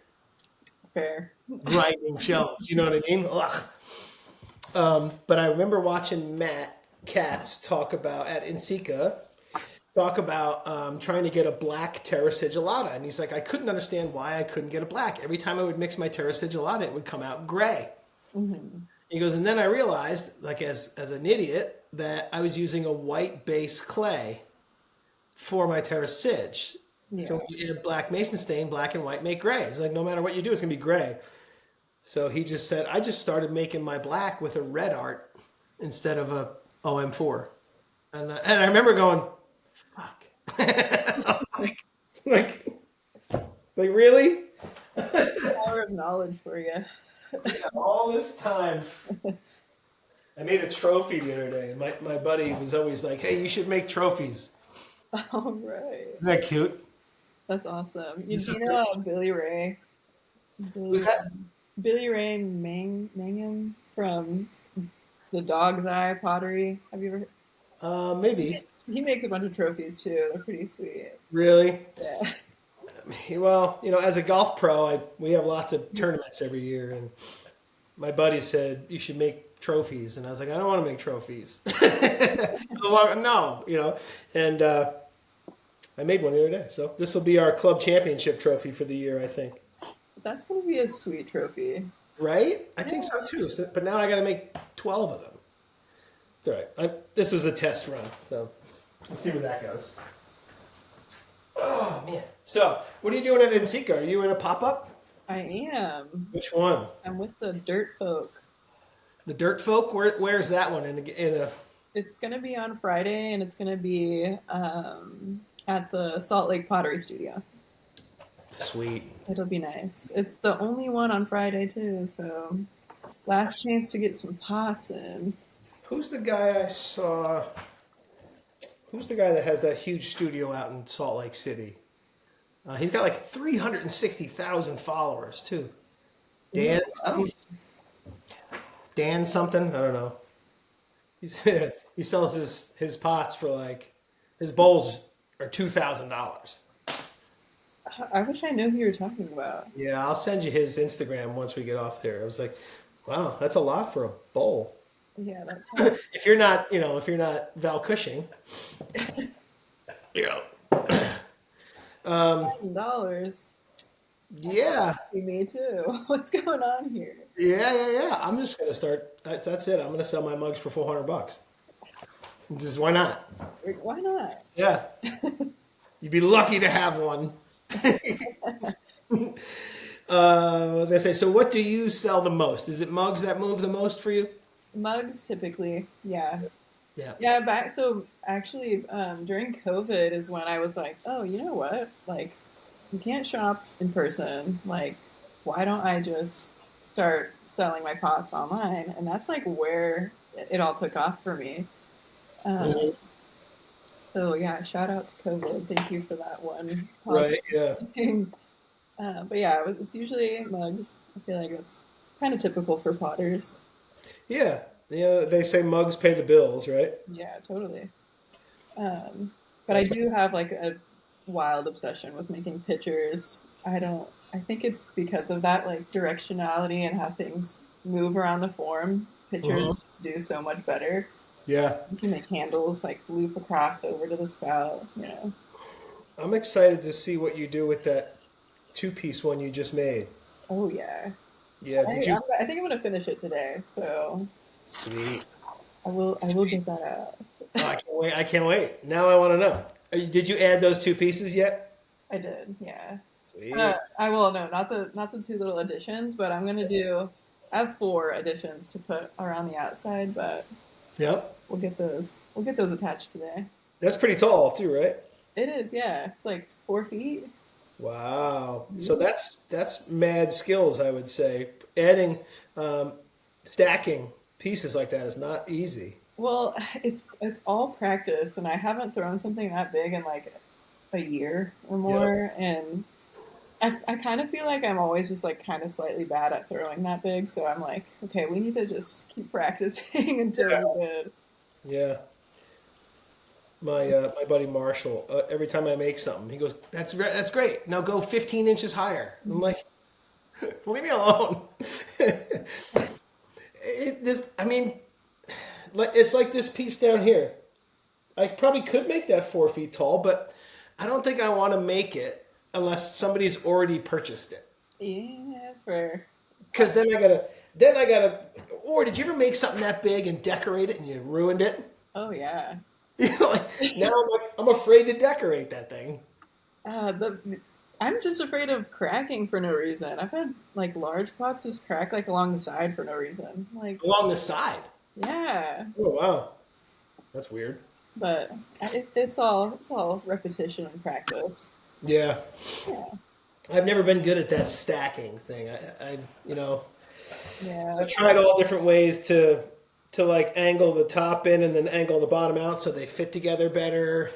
Fair. Grinding shelves, you know what I mean? Ugh. But I remember watching Matt Katz talk about at Nsika, talk about trying to get a black terra sigillata, and he's like, I couldn't understand why I couldn't get a black. Every time I would mix my terra sigillata, it would come out gray. Hmm. He goes, and then I realized, like as an idiot, that I was using a white base clay for my terra sig. So Yeah. when you add black mason stain, black and white make gray. It's like no matter what you do, it's gonna be gray. So he just said, I just started making my black with a red art instead of a OM4. And I remember going, fuck. like, like really? Power of knowledge for you. All this time. I made a trophy the other day, and my buddy was always like, hey, you should make trophies. All right. Isn't that cute? That's awesome. This is You great. know Billy Ray? Who's Billy, that? Billy Ray Mangum from the Dog's Eye Pottery. Have you ever? Maybe. He makes a bunch of trophies too. They're pretty sweet. Really? Yeah. Well, as a golf pro, we have lots of tournaments every year, and my buddy said you should make trophies, and I was like, I don't want to make trophies. No, and I made one the other day. So this will be our club championship trophy for the year, I think. That's gonna be a sweet trophy. Right? I think Yeah. so too. So, but now I got to make 12 of them. It's all right. This was a test run, so we'll see where that goes. Oh man! So, what are you doing at Inseca? Are you in a pop up? I am. Which one? I'm with the Dirt Folk. The Dirt Folk? Where's that one? In a It's gonna be on Friday, and it's gonna be at the Salt Lake Pottery Studio. Sweet. It'll be nice. It's the only one on Friday too, so last chance to get some pots in. Who's the guy I saw? Who's the guy that has that huge studio out in Salt Lake City? He's got like 360,000 followers too. Dan something? Dan something? I don't know. He sells his pots for like his bowls are $2,000. I wish I knew who you were talking about. Yeah, I'll send you his Instagram once we get off there. I was like, wow, that's a lot for a bowl. Yeah, that's If you're not, if you're not Val Cushing, you know, $1,000. yeah, Me too. What's going on here? yeah. I'm just gonna start. That's it. I'm gonna sell my mugs for $400. Just why not? Like, why not? Yeah, you'd be lucky to have one. What was I gonna say? So, what do you sell the most? Is it mugs that move the most for you? Mugs typically, yeah. Yeah. Yeah, back so actually during COVID is when I was like, oh, you know what? Like, you can't shop in person. Like, why don't I just start selling my pots online? And that's like where it all took off for me. Um, Mhm. so yeah, shout out to COVID. Thank you for that one Right. positive Yeah. thing. But yeah, it's usually mugs. I feel like that's kind of typical for potters. Yeah. Yeah. They say mugs pay the bills, right? Yeah, totally. But I do have like a wild obsession with making pictures. I think it's because of that like directionality and how things move around the form. Pictures Mhm. just do so much better. Yeah. You can make handles like loop across over to the spout. I'm excited to see what you do with that two-piece one you just made. Oh yeah. Yeah. Did you? I think I'm gonna finish it today, so Sweet. I will get that out. Oh, I can't wait. I can't wait. Now I want to know. Did you add those two pieces yet? I did, yeah. Sweet. I will no, not the two little additions, but I'm gonna do. I have 4 additions to put around the outside, but Yep. we'll get those. We'll get those attached today. That's pretty tall too, right? It is, yeah. It's like 4 feet. Wow. So that's mad skills, I would say. Adding, stacking pieces like that is not easy. Well, it's all practice, and I haven't thrown something that big in like a year or more, and I kind of feel like I'm always just like kind of slightly bad at throwing that big, so I'm like, okay, we need to just keep practicing until Yeah. we're good. Yeah. My buddy Marshall, every time I make something, he goes, "That's great. Now go 15 inches higher." I'm like, "Leave me alone." I mean, it's like this piece down here. I probably could make that 4 feet tall, but I don't think I want to make it unless somebody's already purchased it. Yeah, for Because then I gotta. Or did you ever make something that big and decorate it and you ruined it? oh yeah. Like, now I'm afraid to decorate that thing. The I'm just afraid of cracking for no reason. I've had like large pots just crack like along the side for no reason. Like, Along the side. yeah, Oh wow, that's weird. but it's all repetition and practice. Yeah, Yeah, I've never been good at that stacking thing. I you know, yeah, I've tried all different ways to like angle the top in and then angle the bottom out so they fit together better.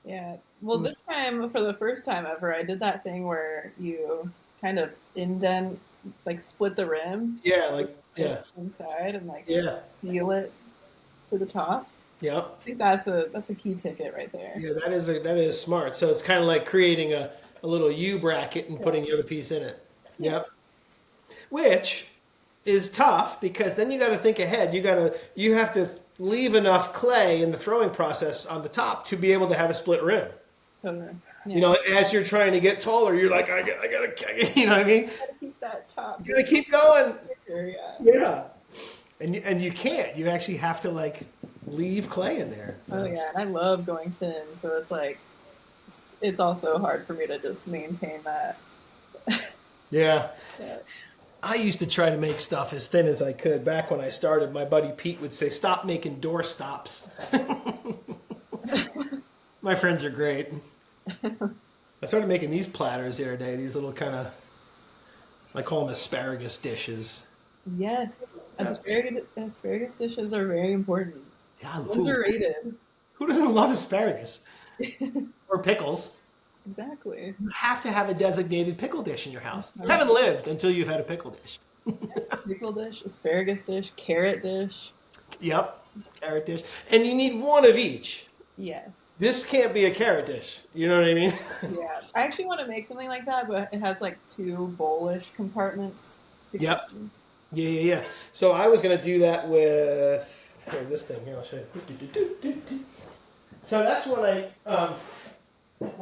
yeah. Well, this time for the first time ever, I did that thing where you kind of indent, like split the rim, Yeah, like yeah, inside and like yeah, seal it to the top. yeah, I think that's a key ticket right there. yeah. That is smart. So it's kind of like creating a little U bracket and putting the other piece in it. Yeah. Yep. Which is tough because then you got to think ahead. You have to leave enough clay in the throwing process on the top to be able to have a split rim. Totally. You Yeah. know, as you're trying to get taller, you're like, I gotta, you know what I mean? Gotta keep that top. You gotta keep going. Thicker, yeah. Yeah. And you can't. You actually have to like leave clay in there. So. Oh yeah, and I love going thin, so it's like it's also hard for me to just maintain that. Yeah. Yeah. I used to try to make stuff as thin as I could. Back when I started, my buddy Pete would say, "Stop making door stops." My friends are great. I started making these platters the other day. These little kind of, I call them asparagus dishes. Yes, asparagus dishes are very important. Yeah, Underrated. who doesn't love asparagus or pickles? Exactly. You have to have a designated pickle dish in your house. You haven't lived until you've had a pickle dish. Pickle dish, asparagus dish, carrot dish. Yep, carrot dish, and you need one of each. Yes. This can't be a carrot dish. You know what I mean? Yeah. I actually want to make something like that, but it has like two bowlish compartments to Yep. Yeah. So I was gonna do that with this thing here. I'll show you. So that's when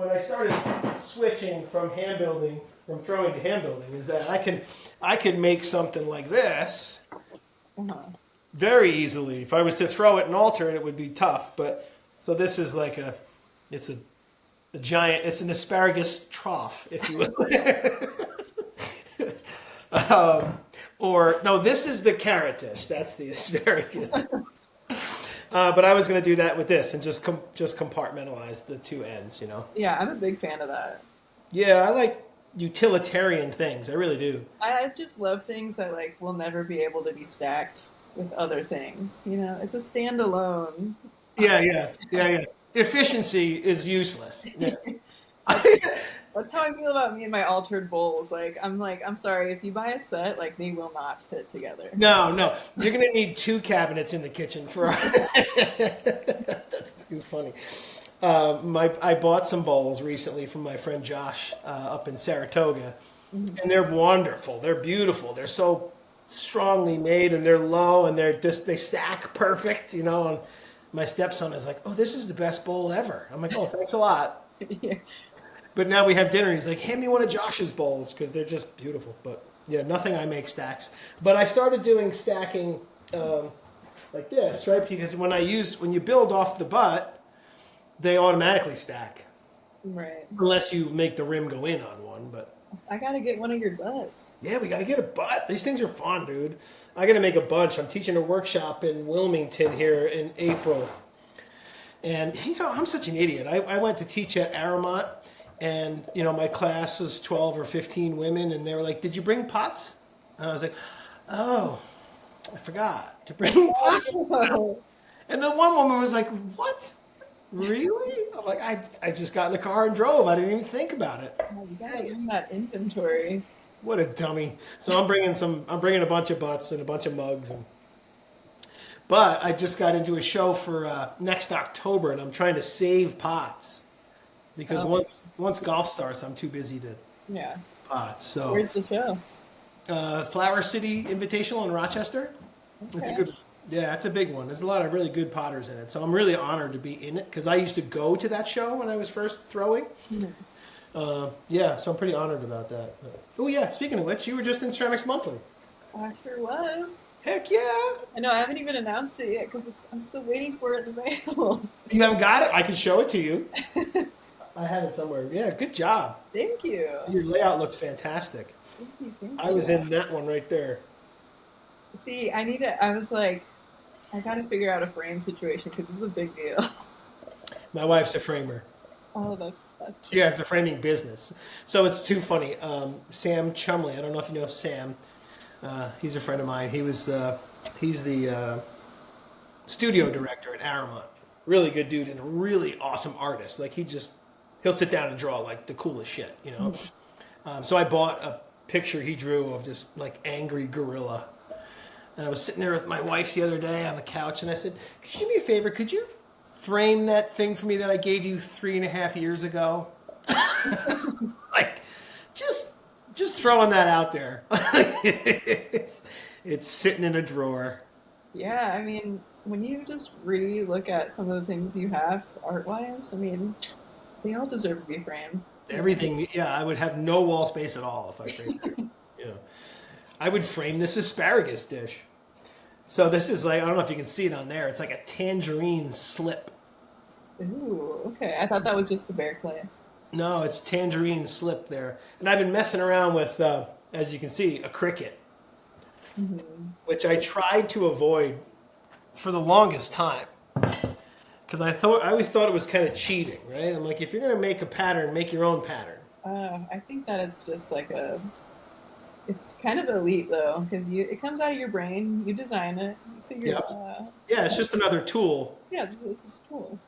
I started switching from hand building, from throwing to hand building, is that I can make something like this Uh-huh. very easily. If I was to throw it and alter it, it would be tough. But so this is like it's a giant. It's an asparagus trough, if you will. Or no, this is the carrot dish. That's the asparagus. But I was going to do that with this and just compartmentalize the two ends. You know. Yeah, I'm a big fan of that. Yeah, I like utilitarian things. I really do. I just love things that like will never be able to be stacked with other things. You know, it's a standalone. Yeah. Efficiency is useless. Yeah. That's how I feel about me and my altered bowls. I'm sorry, if you buy a set, like they will not fit together. No, you're gonna need 2 cabinets in the kitchen for. That's too funny. I bought some bowls recently from my friend Josh up in Saratoga, and they're wonderful. They're beautiful. They're so strongly made, and they're low, and they stack perfect. You know, and my stepson is like, "Oh, this is the best bowl ever." I'm like, "Oh, thanks a lot." Yeah. But now we have dinner. He's like, "Hand me one of Josh's bowls because they're just beautiful." But yeah, nothing I make stacks. But I started doing stacking like this, right? Because when you build off the butt, they automatically stack. Right. Unless you make the rim go in on one. But I gotta get one of your butts. yeah, we got to get a butt. These things are fun, dude. I got to make a bunch. I'm teaching a workshop in Wilmington here in April. And, you know, I'm such an idiot. I went to teach at Aramont. And, you know, my class was 12 or 15 women, and they were like, "Did you bring pots?" And I was like, "Oh, I forgot to bring pots." And then one woman was like, "What? Really?" I'm like, I just got in the car and drove. I didn't even think about it. Oh, you gotta get in that inventory. What a dummy. So I'm bringing a bunch of butts and a bunch of mugs. But I just got into a show for next October, and I'm trying to save pots. Because once golf starts, I'm too busy to pots. So where's the show? Flower City Invitational in Rochester. Okay. It's Yeah, it's a big one. There's a lot of really good potters in it. So I'm really honored to be in it because I used to go to that show when I was first throwing. Mhm. Yeah, so I'm pretty honored about that. Oh, yeah, speaking of which, you were just in Ceramics Monthly. I sure was. Heck yeah. I know I haven't even announced it yet because I'm still waiting for it in the mail. You haven't got it? I can show it to you. I have it somewhere. Yeah, good job. Thank you. Your layout looked fantastic. Thank you. Thank I you. was in that one right there. See, I was like, I got to figure out a frame situation because this is a big deal. My wife's a framer. Oh, that's She has a framing business. So it's too funny. Sam Chumley, I don't know if you know Sam. He's a friend of mine. He's the studio director at Aramont. Really good dude and a really awesome artist. Like he'll sit down and draw like the coolest shit, you know. So I bought a picture he drew of this like angry gorilla. And I was sitting there with my wife the other day on the couch and I said, could you do me a favor? Could you frame that thing for me that I gave you 3.5 years ago? Like, just throwing that out there. It's sitting in a drawer. Yeah, I mean, when you just really look at some of the things you have art-wise, I mean, they all deserve to be framed. Everything, yeah, I would have no wall space at all if I framed it. You know, I would frame this asparagus dish. So this is like, I don't know if you can see it on there. It's like a tangerine slip. Ooh, okay. I thought that was just the bear clay. No, it's tangerine slip there. And I've been messing around with, as you can see, a cricket, which I tried to avoid for the longest time. Because I always thought it was kind of cheating, right? I'm like, if you're going to make a pattern, make your own pattern. I think that it's just like it's kind of elite though, because it comes out of your brain, you design it, you figure Yep. it out. Yeah, it's just another tool. Yeah, it's cool.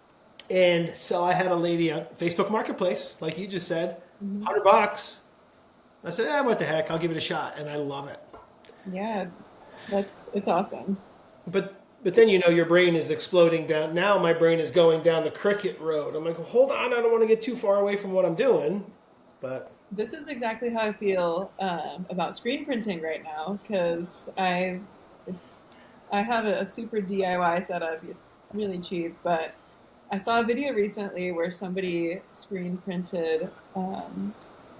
And so I had a lady on Facebook Marketplace, like you just said, $100. I said, what the heck? I'll give it a shot, and I love it. Yeah, it's awesome. But then your brain is exploding down. Now my brain is going down the cricket road. I'm like, well, hold on, I don't want to get too far away from what I'm doing. But this is exactly how I feel about screen printing right now because I have a super DIY setup. It's really cheap, but I saw a video recently where somebody screen printed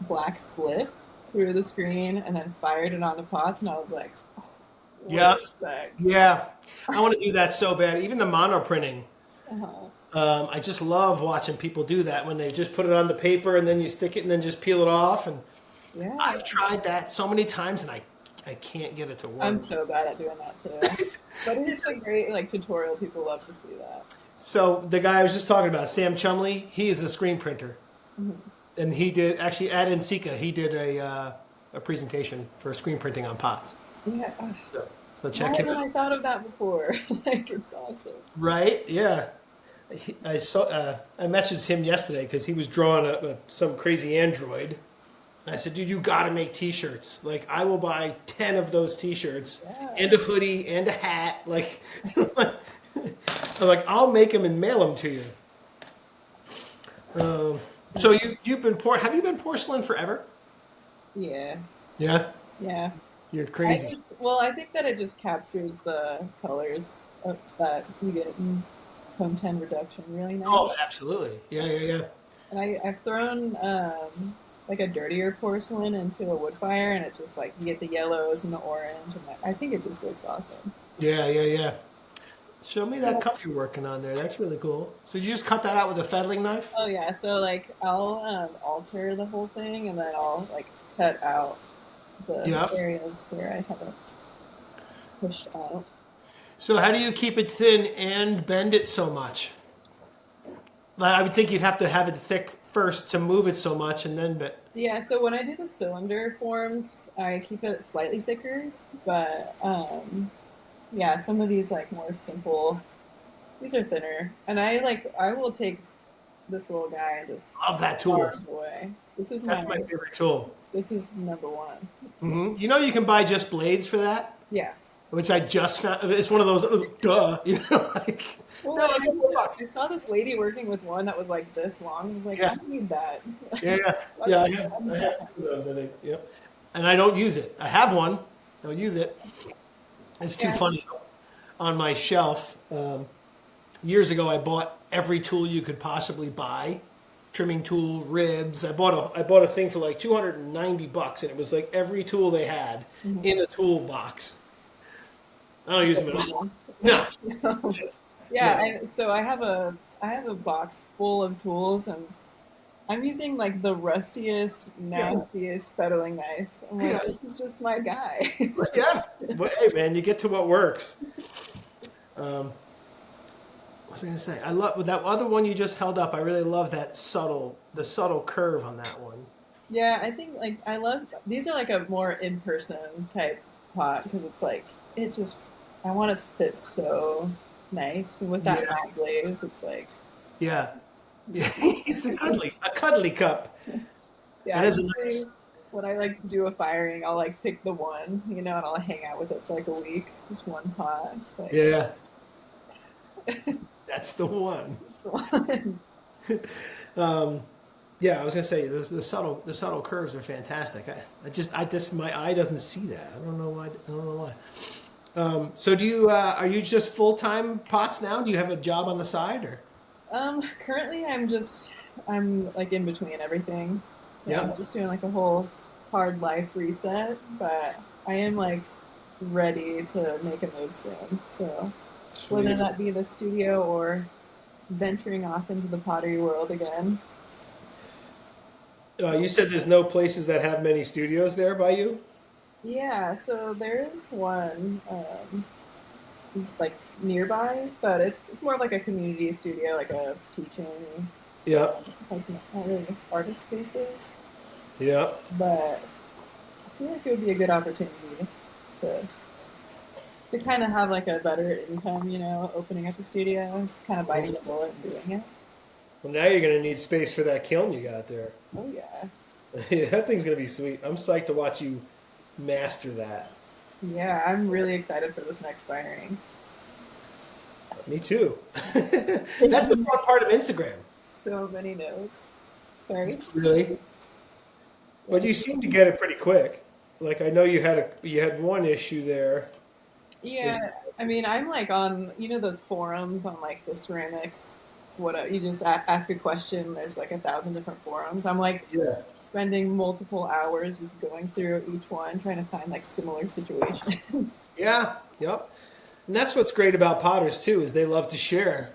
black slip through the screen and then fired it onto pots, and I was like, oh, yeah, respect. Yeah, I want to do that so bad. Even the mono printing. I just love watching people do that when they just put it on the paper and then you stick it and then just peel it off. And Yeah, I've tried that so many times and I can't get it to work. I'm so bad at doing that too. But it's a great tutorial. People love to see that. So the guy I was just talking about, Sam Chumley, he is a screen printer. And he did, actually at NCECA, he did a presentation for screen printing on pots. Yeah. So check Why him haven't out. I thought of that before? It's awesome. Right? Yeah. I messaged him yesterday because he was drawing some crazy android. And I said, dude, you got to make T-shirts. Like, I will buy 10 of those T-shirts and a hoodie and a hat. Like, I'm like, I'll make them and mail them to you. So have you been porcelain forever? Yeah. Yeah. Yeah. You're crazy. I think that it just captures the colors that you get in cone 10 reduction really nice. Oh, absolutely. Yeah. And I've thrown like a dirtier porcelain into a wood fire, and it just you get the yellows and the orange, and I think it just looks awesome. Yeah. Show me that cup you're working on there. That's really cool. So you just cut that out with a fettling knife? Oh yeah, so I'll alter the whole thing, and then I'll cut out the areas where I haven't pushed out. So how do you keep it thin and bend it so much? I would think you'd have to have it thick first to move it so much, and then Yeah, so when I do the cylinder forms, I keep it slightly thicker, but yeah, some of these more simple, these are thinner, and I will take this little guy and just love that tool. carve away. That's my favorite tool. This is number one. Mm-hmm. You can buy just blades for that. Yeah. Which I just found. It's one of those. Duh. Well, I saw this lady working with one that was this long. I was like, I need that. Yeah. I have two of those, I think. Yep. And I don't use it. I have one. I don't use it. It's too funny. on my shelf. Years ago, I bought every tool you could possibly buy, trimming tool, ribs. I bought a thing for like $290, and it was like every tool they had in a toolbox. I don't use them at all. No, Yeah, no. so I have a box full of tools, and I'm using like the rustiest, Yeah, nastiest fettling knife. I'm like, yeah, this is just my guy. yeah. But hey, man, you get to what works. Um, what was I gonna say? I love that other one you just held up. I really love the subtle curve on that one. Yeah, I think like I love these are like a more in-person type pot because it's like it just I want it to fit so nice and with that Yeah, matte glaze, it's like yeah, yeah. It's a cuddly cup. yeah. That is a nice. Usually when I like do a firing, I'll like pick the one, and I'll hang out with it for like a week. Just one pot. It's like Yeah, that's the one. it's the one. Um, yeah, I was gonna say the subtle curves are fantastic. I just my eye doesn't see that. I don't know why. I don't know why. So do you are you just full time pots now? Do you have a job on the side or? Currently I'm like in between everything. Yeah, I'm Yep. just doing like a whole hard life reset, but I am like ready to make a move soon. So whether Sweet. that be the studio or venturing off into the pottery world again. You said there's no places that have many studios there by you. Yeah, so there is one like nearby, but it's more of like a community studio, like a teaching, Yep. like not really artist spaces. Yep. But I feel like it would be a good opportunity to kind of have like a better income, opening up a studio, just kind of biting the bullet and doing it. Well, now you're gonna need space for that kiln you got there. Oh yeah, Yeah, that thing's gonna be sweet. I'm psyched to watch you master that. yeah. I'm really excited for this next firing. Me too. That's the Taking fun part of Instagram. so many notes. Sorry. Really? Yeah. But you seem to get it pretty quick. Like I know you had one issue there. Yeah. Was I mean, I'm like on those forums on like the ceramics. What you just ask a question. There's like 1,000 different forums. I'm like yeah. spending multiple hours just going through each one, trying to find like similar situations. Yeah. Yep. And that's what's great about potters too is they love to share.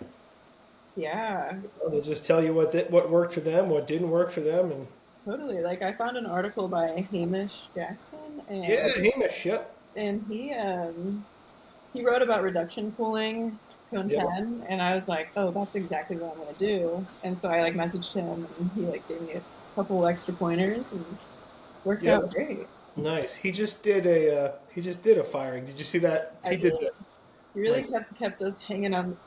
Yeah, They'll just tell you what worked for them, what didn't work for them, and totally. Like I found an article by Hamish Jackson, yeah, Hamish. Yep. and he wrote about reduction cooling cone Yep. 10, and I was like, oh, that's exactly what I'm gonna do. And so I like messaged him, and he like gave me a couple extra pointers, and worked Yep. out great. Nice. He just did a firing. Did you see that? I He did did. the He really like kept us hanging on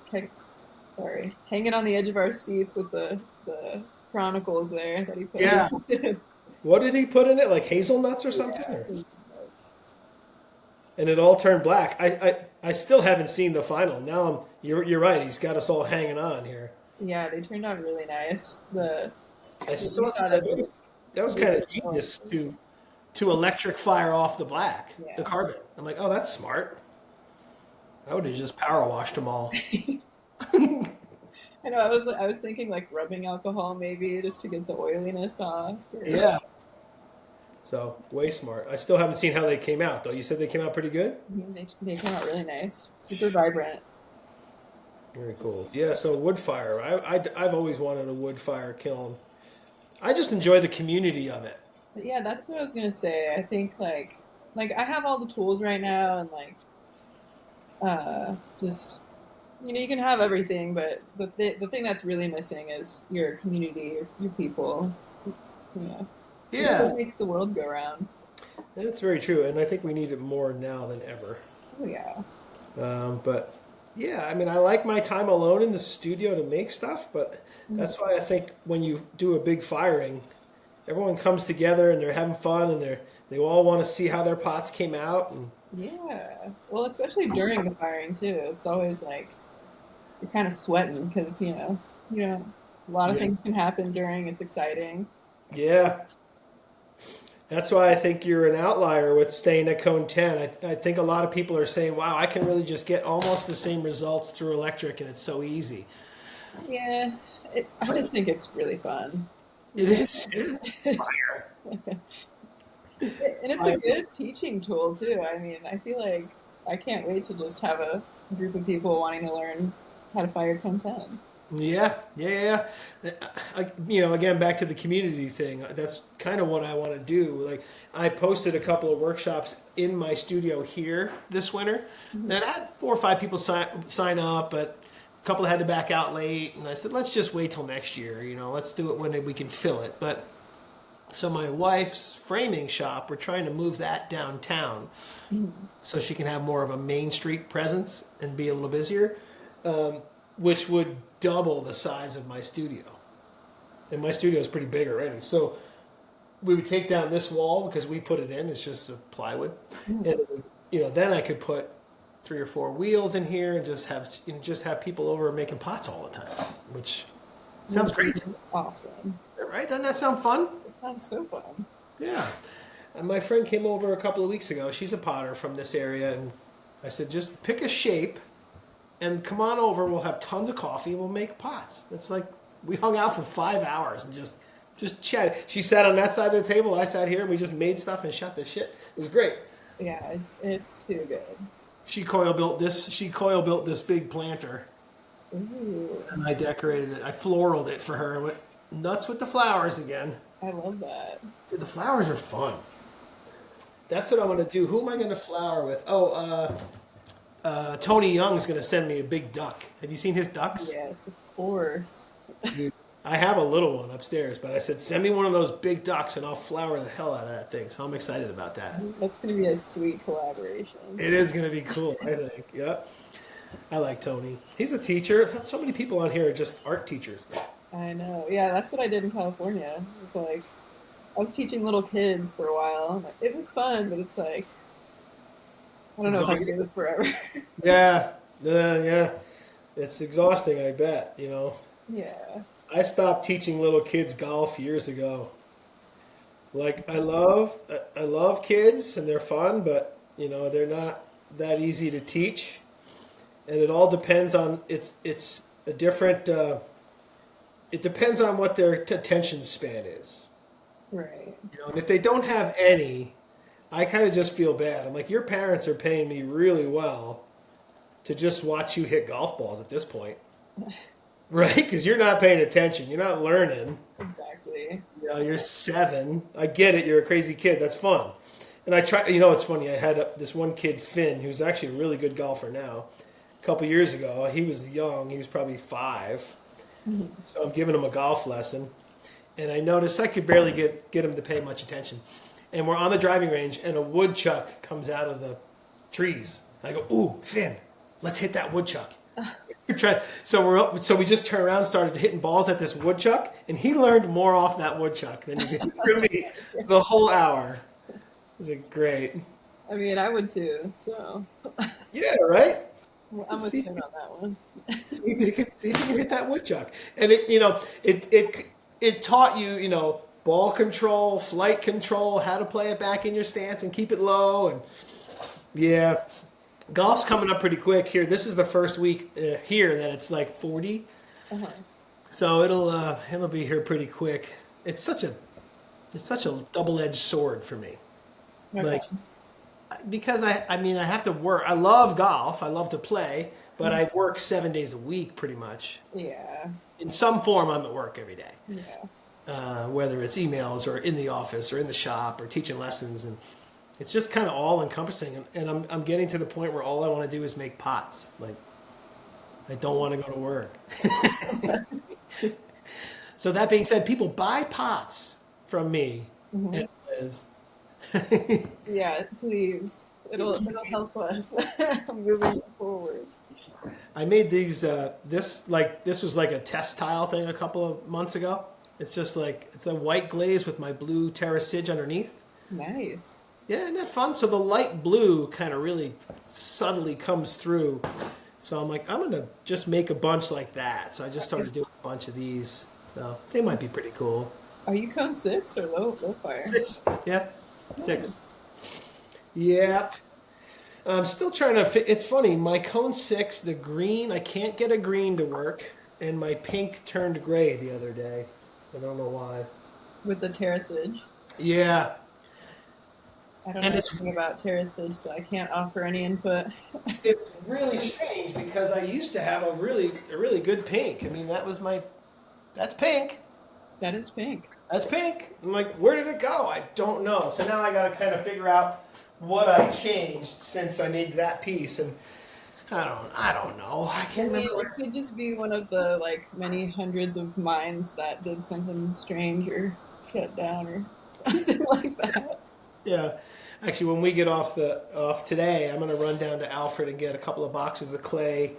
the edge of our seats with the chronicles there that he yeah. posted. What did he put in it? Like hazelnuts or something? Yeah, Or? his notes. And it all turned black. I still haven't seen the final. Now you're right. He's got us all hanging on here. Yeah, they turned out really nice. The I what we saw thought that. of the That was kind of genius to electric fire off the black, the yeah. carbon. I'm like, oh, that's smart. I would have just power washed them all. I know. I was thinking like rubbing alcohol maybe just to get the oiliness off. Yeah. So way smart. I still haven't seen how they came out though. You said they came out pretty good. They came out really nice, super vibrant. Very cool. Yeah. So wood fire. I've always wanted a wood fire kiln. I just enjoy the community of it. But yeah, that's what I was gonna say. I think like I have all the tools right now, and like just you can have everything, but the thing that's really missing is your community, your people. You know, it's Yeah, what makes the world go round. that's very true, and I think we need it more now than ever. Oh yeah. But yeah, I mean, I like my time alone in the studio to make stuff, but that's why I think when you do a big firing, everyone comes together and they're having fun and they all want to see how their pots came out and Yeah. Well, especially during the firing too. It's always like you're kind of sweating because a lot of yeah, things can happen during. It's exciting. yeah. That's why I think you're an outlier with staying at cone 10. I think a lot of people are saying, wow, I can really just get almost the same results through electric and it's so easy. Yeah, I just think it's really fun. It Yeah. is. And it's a good teaching tool too. I mean, I feel like I can't wait to just have a group of people wanting to learn how to fire content. Yeah. Again, back to the community thing. That's kind of what I want to do. Like, I posted a couple of workshops in my studio here this winter, and I had 4 or 5 people sign up, but a couple had to back out late. And I said, let's just wait till next year. Let's do it when we can fill it. But so my wife's framing shop, we're trying to move that downtown, so she can have more of a Main Street presence and be a little busier. Which would double the size of my studio. And my studio is pretty big already. So we would take down this wall because we put it in. It's just a plywood. And it would, then I could put 3 or 4 wheels in here and just have people over making pots all the time, which sounds great. Awesome. Right? Doesn't that sound fun? It sounds so fun. Yeah. And my friend came over a couple of weeks ago. She's a potter from this area. And I said, just pick a shape and come on over. We'll have tons of coffee and we'll make pots. It's like we hung out for 5 hours and just chatted. She sat on that side of the table. I sat here and we just made stuff and shot the shit. It was great. Yeah, it's too good. She coil built this big planter. Ooh, And I decorated it. I floraled it for her. I went nuts with the flowers again. I love that. Dude, the flowers are fun. That's what I want to do. Who am I going to flower with? Tony Young's going to send me a big duck. Have you seen his ducks? Yes, of course. Dude, I have a little one upstairs, but I said, send me one of those big ducks and I'll flower the hell out of that thing. So I'm excited about that. That's going to be a sweet collaboration. It is going to be cool, I think. Yep. I like Tony. He's a teacher. So many people on here are just art teachers. I know. Yeah, that's what I did in California. It's like, I was teaching little kids for a while. It was fun, but it's like, I don't know if I can do this forever. Yeah. It's exhausting, I bet, Yeah. I stopped teaching little kids golf years ago. Like, I love kids and they're fun, but they're not that easy to teach. And it all depends on it's a different it depends on what their attention span is. Right. And if they don't have any, I kind of just feel bad. I'm like, your parents are paying me really well to just watch you hit golf balls at this point. Right? Because you're not paying attention. You're not learning. Exactly. You're 7. I get it. You're a crazy kid. That's fun. And I try, it's funny. I had this one kid, Finn, who's actually a really good golfer now. A couple years ago, he was young. He was probably 5. So I'm giving him a golf lesson. And I noticed I could barely get him to pay much attention. And we're on the driving range, and a woodchuck comes out of the trees. I go, ooh, Finn, let's hit that woodchuck. So we just turned around and started hitting balls at this woodchuck, and he learned more off that woodchuck than he did from me the whole hour. It was great. I mean, I would too, so. Yeah, right? Well, I'm with him on that one. see if you can hit that woodchuck. And it taught you, ball control, flight control, how to play it back in your stance and keep it low. And yeah, golf's coming up pretty quick here. This is the first week here that it's like 40. Uh-huh. So it'll be here pretty quick. It's such a double-edged sword for me. Okay. Like, because I have to work. I love golf. I love to play, but I work 7 days a week pretty much. Yeah. In some form, I'm at work every day. Yeah. Whether it's emails or in the office or in the shop or teaching lessons, and it's just kind of all encompassing. And I'm getting to the point where all I want to do is make pots. Like, I don't want to go to work. So that being said, people buy pots from me. Mm-hmm. And Liz. Yeah, please. It'll help us moving forward. I made these. This was like a test tile thing a couple of months ago. It's just like it's a white glaze with my blue terracige underneath. Nice. Yeah, isn't that fun? So the light blue kind of really subtly comes through. So I'm like, I'm gonna just make a bunch like that. So I just started doing a bunch of these. So they might be pretty cool. Are you cone 6 or low fire? 6. Yeah. Six. Nice. Yep. I'm still trying to fit. It's funny. My cone 6, the green, I can't get a green to work, and my pink turned gray the other day. I don't know why. With the terracage. Yeah, I don't and know anything about terracage, so I can't offer any input. it's really strange because I used to have a really good pink. I mean, that's pink. That is pink. That's pink. I'm like, where did it go? I don't know. So now I got to kind of figure out what I changed since I made that piece, and I don't know. I I can't remember. mean, it could just be one of the like many hundreds of mines that did something strange or shut down or something like that. Yeah, actually, when we get off today, I'm gonna run down to Alfred and get a couple of boxes of clay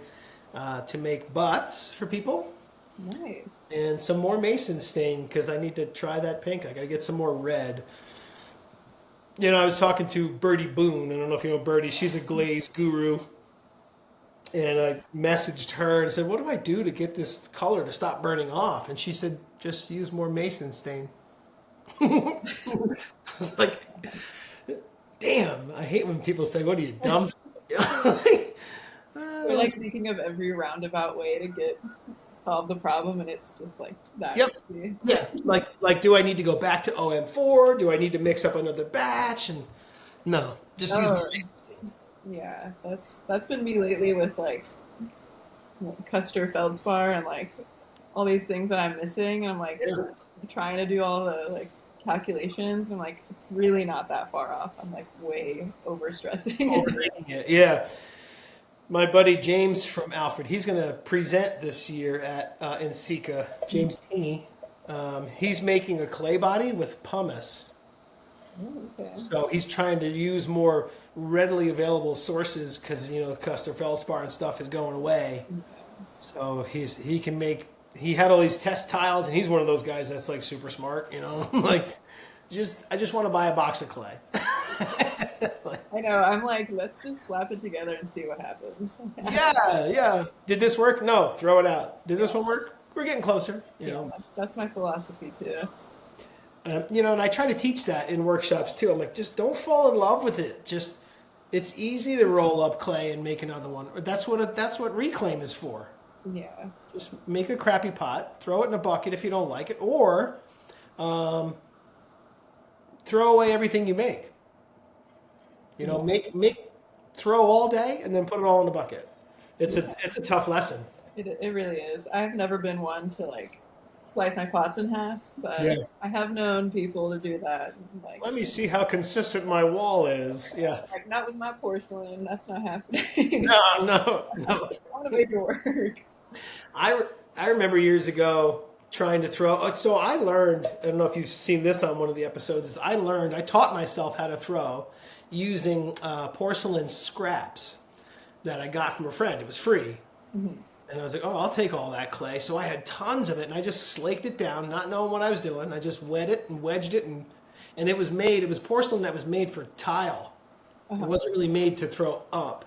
to make butts for people, Nice. and some more mason stain because I need to try that pink. I gotta get some more red. I was talking to Birdie Boone. I don't know if you know Birdie. She's a glaze guru. And I messaged her and said, "What do I do to get this color to stop burning off?" And she said, "Just use more mason stain." I was like, damn, I hate when people say, "What are you, dumb?" We're like thinking of every roundabout way to get solve the problem, and it's just like that Yep. easy. Yeah. Like, do I need to go back to OM4? Do I need to mix up another batch? And no, just use more Oh, mason stain. yeah, that's been me lately with like Custer feldspar and like all these things that I'm missing. And I'm like Yeah. trying to do all the like calculations. I'm like, it's really not that far off. I'm like way over stressing. Overthinking it. Yeah. My buddy James from Alfred, he's going to present this year at in Sika. James Tingy. He's making a clay body with pumice. Oh, okay. So he's trying to use more readily available sources because Custer feldspar and stuff is going away. So he can make. He had all these test tiles, and he's one of those guys that's like super smart. Like I just want to buy a box of clay. I know. I'm like, let's just slap it together and see what happens. Yeah, yeah. Did this work? No, throw it out. Did this one work? We're getting closer. Yeah, that's my philosophy too. And I try to teach that in workshops too. I'm like, just don't fall in love with it. Just it's easy to roll up clay and make another one. That's what reclaim is for. Yeah. Just make a crappy pot, throw it in a bucket if you don't like it, or throw away everything you make. Throw all day and then put it all in a bucket. It's a tough lesson. It really is. I've never been one to like slice my pots in half, but Yeah. I have known people to do that. Like, Let me see how consistent my wall is. Yeah. like not with my porcelain. That's not happening. No, no, no. I want to make it work. I remember years ago trying to throw. So I learned. I don't know if you've seen this on one of the episodes. Is I taught myself how to throw using porcelain scraps that I got from a friend. It was free. And I was like, oh, I'll take all that clay. So I had tons of it, and I just slaked it down, not knowing what I was doing. I just wet it and wedged it, and it was porcelain that was made for tile. It wasn't really made to throw up.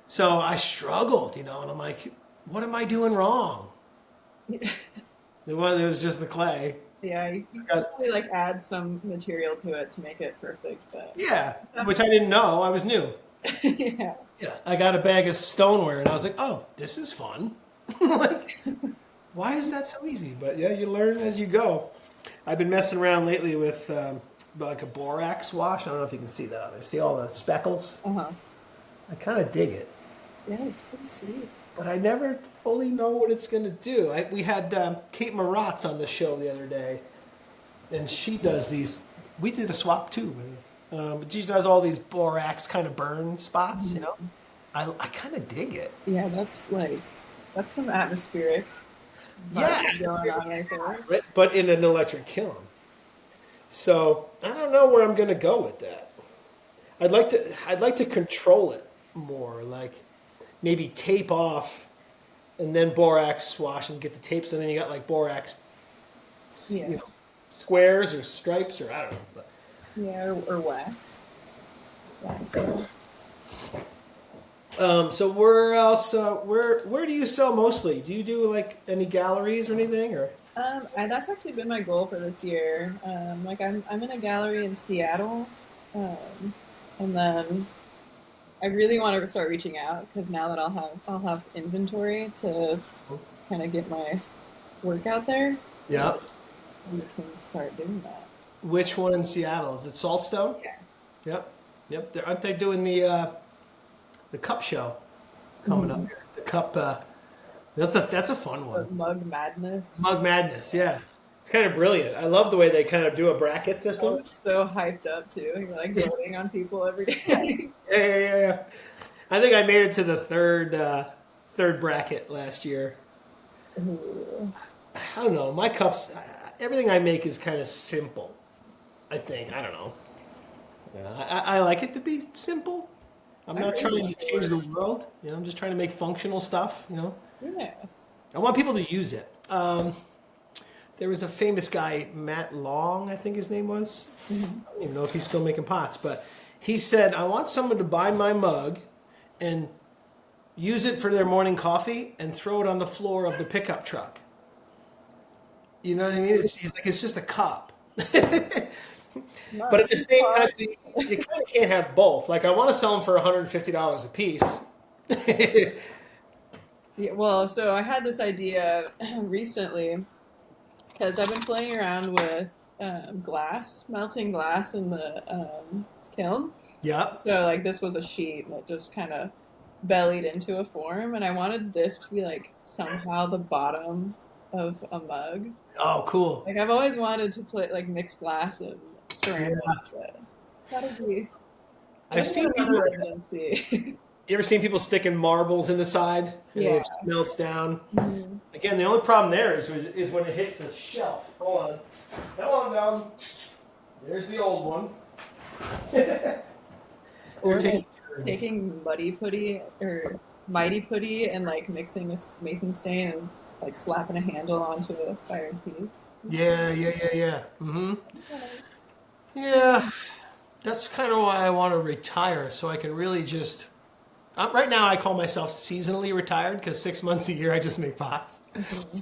So I struggled, and I'm like, what am I doing wrong? It was just the clay. Yeah, you can probably like add some material to it to make it perfect, but Yeah, which I didn't know. I was new. yeah. Yeah, I got a bag of stoneware, and I was like, oh, this is fun. Like, why is that so easy? But yeah, you learn as you go. I've been messing around lately with like a borax wash. I don't know if you can see that on there. See all the speckles? Uh-huh. I kind of dig it, Yeah, it's pretty sweet. but I never fully know what it's going to do. We had Kate Maratz on the show the other day, and she does these. We did a swap too with her. But she does all these borax kind of burn spots, I kind of dig it. Yeah, that's some atmospheric Yeah, vibe going on right there. but in an electric kiln. So I don't know where I'm going to go with that. I'd like to control it more, like maybe tape off, and then borax wash and get the tapes, and then you got like borax, Yeah. squares or stripes or I don't know. But Yeah, or wax. Wax. Yeah. So where else? Where do you sell mostly? Do you do like any galleries or anything? Or That's actually been my goal for this year. Like I'm in a gallery in Seattle, um, and then I really want to start reaching out because now that I'll have inventory to kind of get my work out there. yeah, We can start doing that. which one in Seattle? Is it Saltstone? Yeah. Yep, yep. Aren't they doing the cup show coming up Mhm. here? The cup. That's a fun one. The Mug Madness. Mug Madness. Yeah, it's kind of brilliant. I love the way they kind of do a bracket I system. was so hyped up too. You're like voting on people every Yeah, day. yeah. I think I made it to the third bracket last year. Ooh. I don't know. My cups, everything I make is kind of simple. I think. I don't know. Yeah, I like it to be simple. I'm I not really trying to like change the yours. world. I'm just trying to make functional stuff. Yeah. I want people to use it. There was a famous guy, Matt Long, I think his name was. Mhm. I don't even know if he's still making pots, but he said, I want someone to buy my mug and use it for their morning coffee and throw it on the floor of the pickup truck. You know what I mean? He's like, it's just a cup. But No, at the it's same time, fun. see, you kind of can't have both. Like, I want to sell them for $150 a piece. Yeah, well, so I had this idea recently because I've been playing around with melting glass in the kiln. Yep. So like this was a sheet that just kind of bellied into a form, and I wanted this to be like somehow the bottom of a mug. Oh, cool. Like I've always wanted to play like mixed glass and ceramic, Yeah. but I've that'll get seen people. another residency. You ever seen people sticking marbles in the side and then Yeah. it just melts down? Mhm. Again, the only problem there is when it hits the shelf. Hold on. Come on, dog. There's the old one. Or Or like taking turns. taking muddy putty or mighty putty and like mixing a mason stain and like slapping a handle onto a fire piece. Yeah. Mm-hmm. Yeah. That's kind of why I want to retire, so I can really just. Right now, I call myself seasonally retired because 6 months a year I just make pots. Mhm.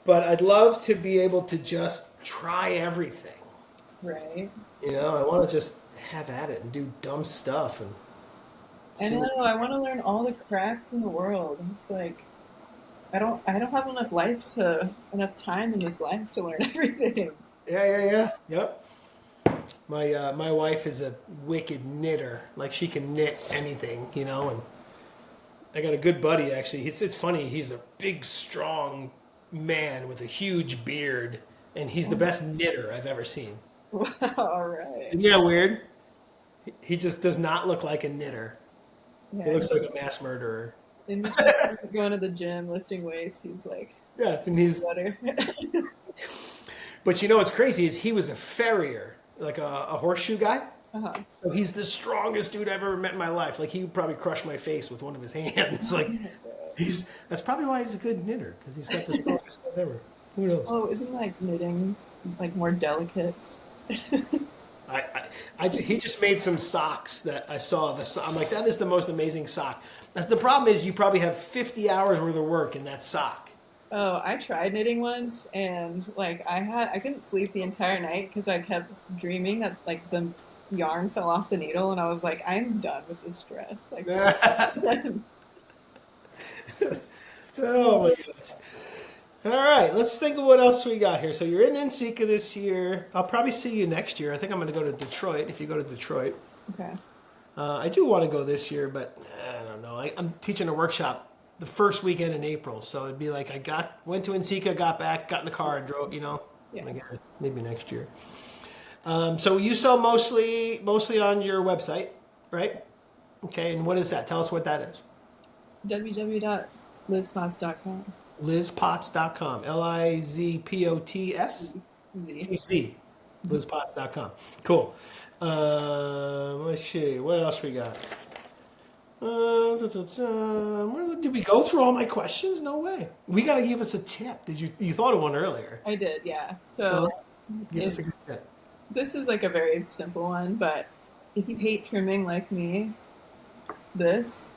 But I'd love to be able to just try everything. Right. I want to just have at it and do dumb stuff and I see. know. I want to learn all the crafts in the world. It's like I don't have enough time in this life to learn everything. Yeah. Yep. My wife is a wicked knitter. Like she can knit anything. And I got a good buddy actually. It's funny. He's a big, strong man with a huge beard, and he's the best knitter I've ever seen. All right. Isn't that weird? He just does not look like a knitter. He Yeah. looks like a mass murderer. In between going to the gym, lifting weights, he's like Yeah, and he's. better. But what's crazy is he was a farrier, like a horseshoe guy. Uh-huh. So he's the strongest dude I've ever met in my life. Like he would probably crush my face with one of his hands. Like that's probably why he's a good knitter because he's got the strongest stuff ever. Who knows? Oh, isn't like knitting like more delicate? He just made some socks that I saw. I'm like, that is the most amazing sock. That's the problem is you probably have 50 hours worth of work in that sock. Oh, I tried knitting once, and like I couldn't sleep the entire night because I kept dreaming that like the yarn fell off the needle, and I was like, I'm done with this dress. Like, Oh my gosh. All right, let's think of what else we got here. So you're in NSECA this year. I'll probably see you next year. I think I'm going to go to Detroit if you go to Detroit. okay. I do want to go this year, but I don't know. I'm teaching a workshop the first weekend in April, so it'd be like went to NSECA, got back, got in the car, and drove. Yeah. Like, maybe next year. So you sell mostly on your website, right? Okay, and what is that? Tell us what that is. www.lizpots.com. LizPots.com. LIZPOTS? Z. TC. LizPots.com. Cool. Let's see. What else we got? Did we go through all my questions? No way. We got to give us a tip. You thought of one earlier. I did, yeah. So So give us a good tip. this is like a very simple one, but if you hate trimming like me, this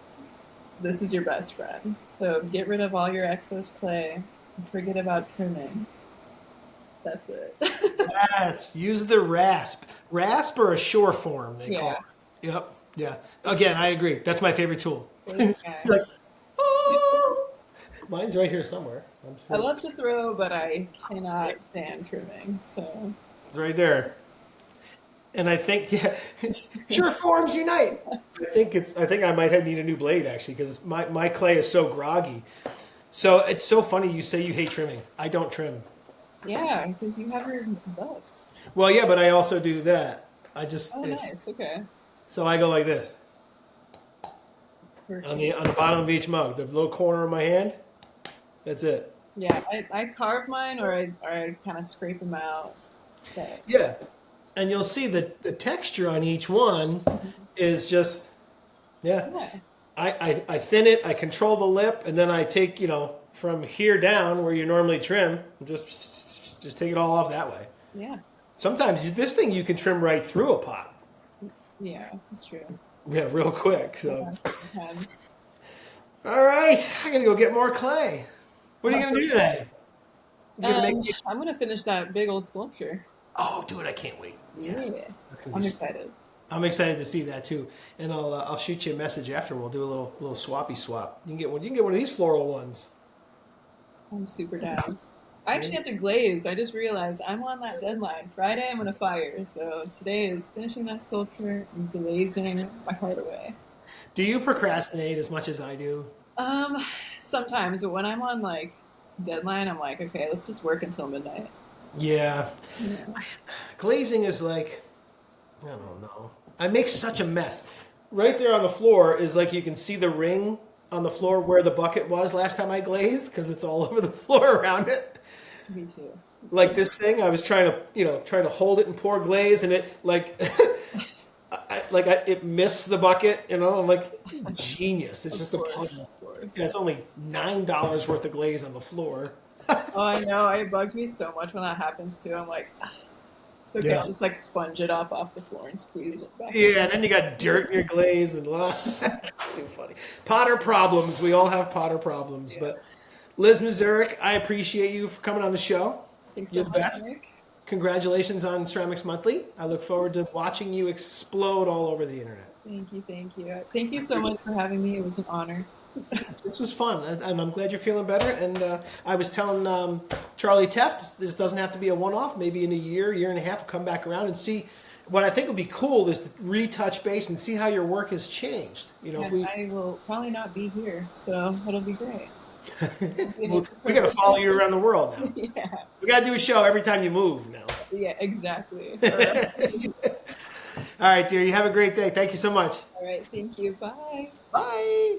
this is your best friend. So get rid of all your excess clay and forget about trimming. That's it. Yes, use the rasp. Rasp or a shore form, they call Yeah. it. Yep. Yeah. Again, I agree. That's my favorite tool. Yeah. It's like, oh, mine's right here somewhere. I'm I sure love to throw, but I cannot stand trimming. So it's right there. And I think, yeah, sure forms unite. I think I might need a new blade actually because my clay is so groggy. So it's so funny you say you hate trimming. I don't trim. yeah, because you have your butts. Well, yeah, but I also do that. I just Oh, nice. Okay. so I go like this Perfect. on the bottom of each mug, the little corner of my hand. That's it. Yeah, I carve mine or I kind of scrape them out. But Yeah, and you'll see that the texture on each one is just yeah. yeah, I thin it. I control the lip, and then I take from here down where you normally trim, and just take it all off that way. yeah, Sometimes this thing you can trim right through a pot. yeah, that's true. Yeah, real quick. So, Yeah, sometimes. all right, I gotta go get more clay. What are you gonna do today? You gonna make? I'm gonna finish that big old sculpture. Oh, dude, I can't wait. Yes, Yeah, that's gonna I'm be. excited. I'm excited to see that too, and I'll shoot you a message after. We'll do a little swappy swap. You can get one. You can get one of these floral ones. I'm super down. I actually have to glaze. I just realized I'm on that deadline. Friday I'm gonna fire. So today is finishing that sculpture and glazing my heart away. Do you procrastinate as much as I do? Um, Sometimes, but when I'm on like deadline, I'm like, okay, let's just work until midnight. Yeah, Yeah. glazing is like I don't know. I make such a mess. Right there on the floor is like you can see the ring on the floor where the bucket was last time I glazed because it's all over the floor around it. Me too. Like this thing, I was trying to hold it and pour glaze, and it like, it missed the bucket. I'm like, genius. It's just a puzzle. Of course. Yeah, it's only $9 worth of glaze on the floor. Oh, I know. It bugs me so much when that happens too. I'm like, "Ah, it's okay. I'll Yes. just like sponge it off the floor and squeeze it back. Yeah, and then you got dirt in your glaze, and it's too funny. Potter problems. We all have Potter problems. Yeah. But Liz Mazurek, I appreciate you for coming on the show. Thanks You're so the much, best. Nick. Congratulations on Ceramics Monthly. I look forward to watching you explode all over the internet. Thank you, thank you. Thank you so much for having me. It was an honor. This was fun, and I'm glad you're feeling better. And I was telling Charlie Teft, this doesn't have to be a one-off. Maybe in a year and a half, we'll come back around and see. What I think would be cool is to retouch base and see how your work has changed. And I will probably not be here, so it'll be great. We got to follow you around the world now. Yeah, We got to do a show every time you move now. yeah, exactly. All right. All right, dear. You have a great day. Thank you so much. All right, thank you. Bye. Bye.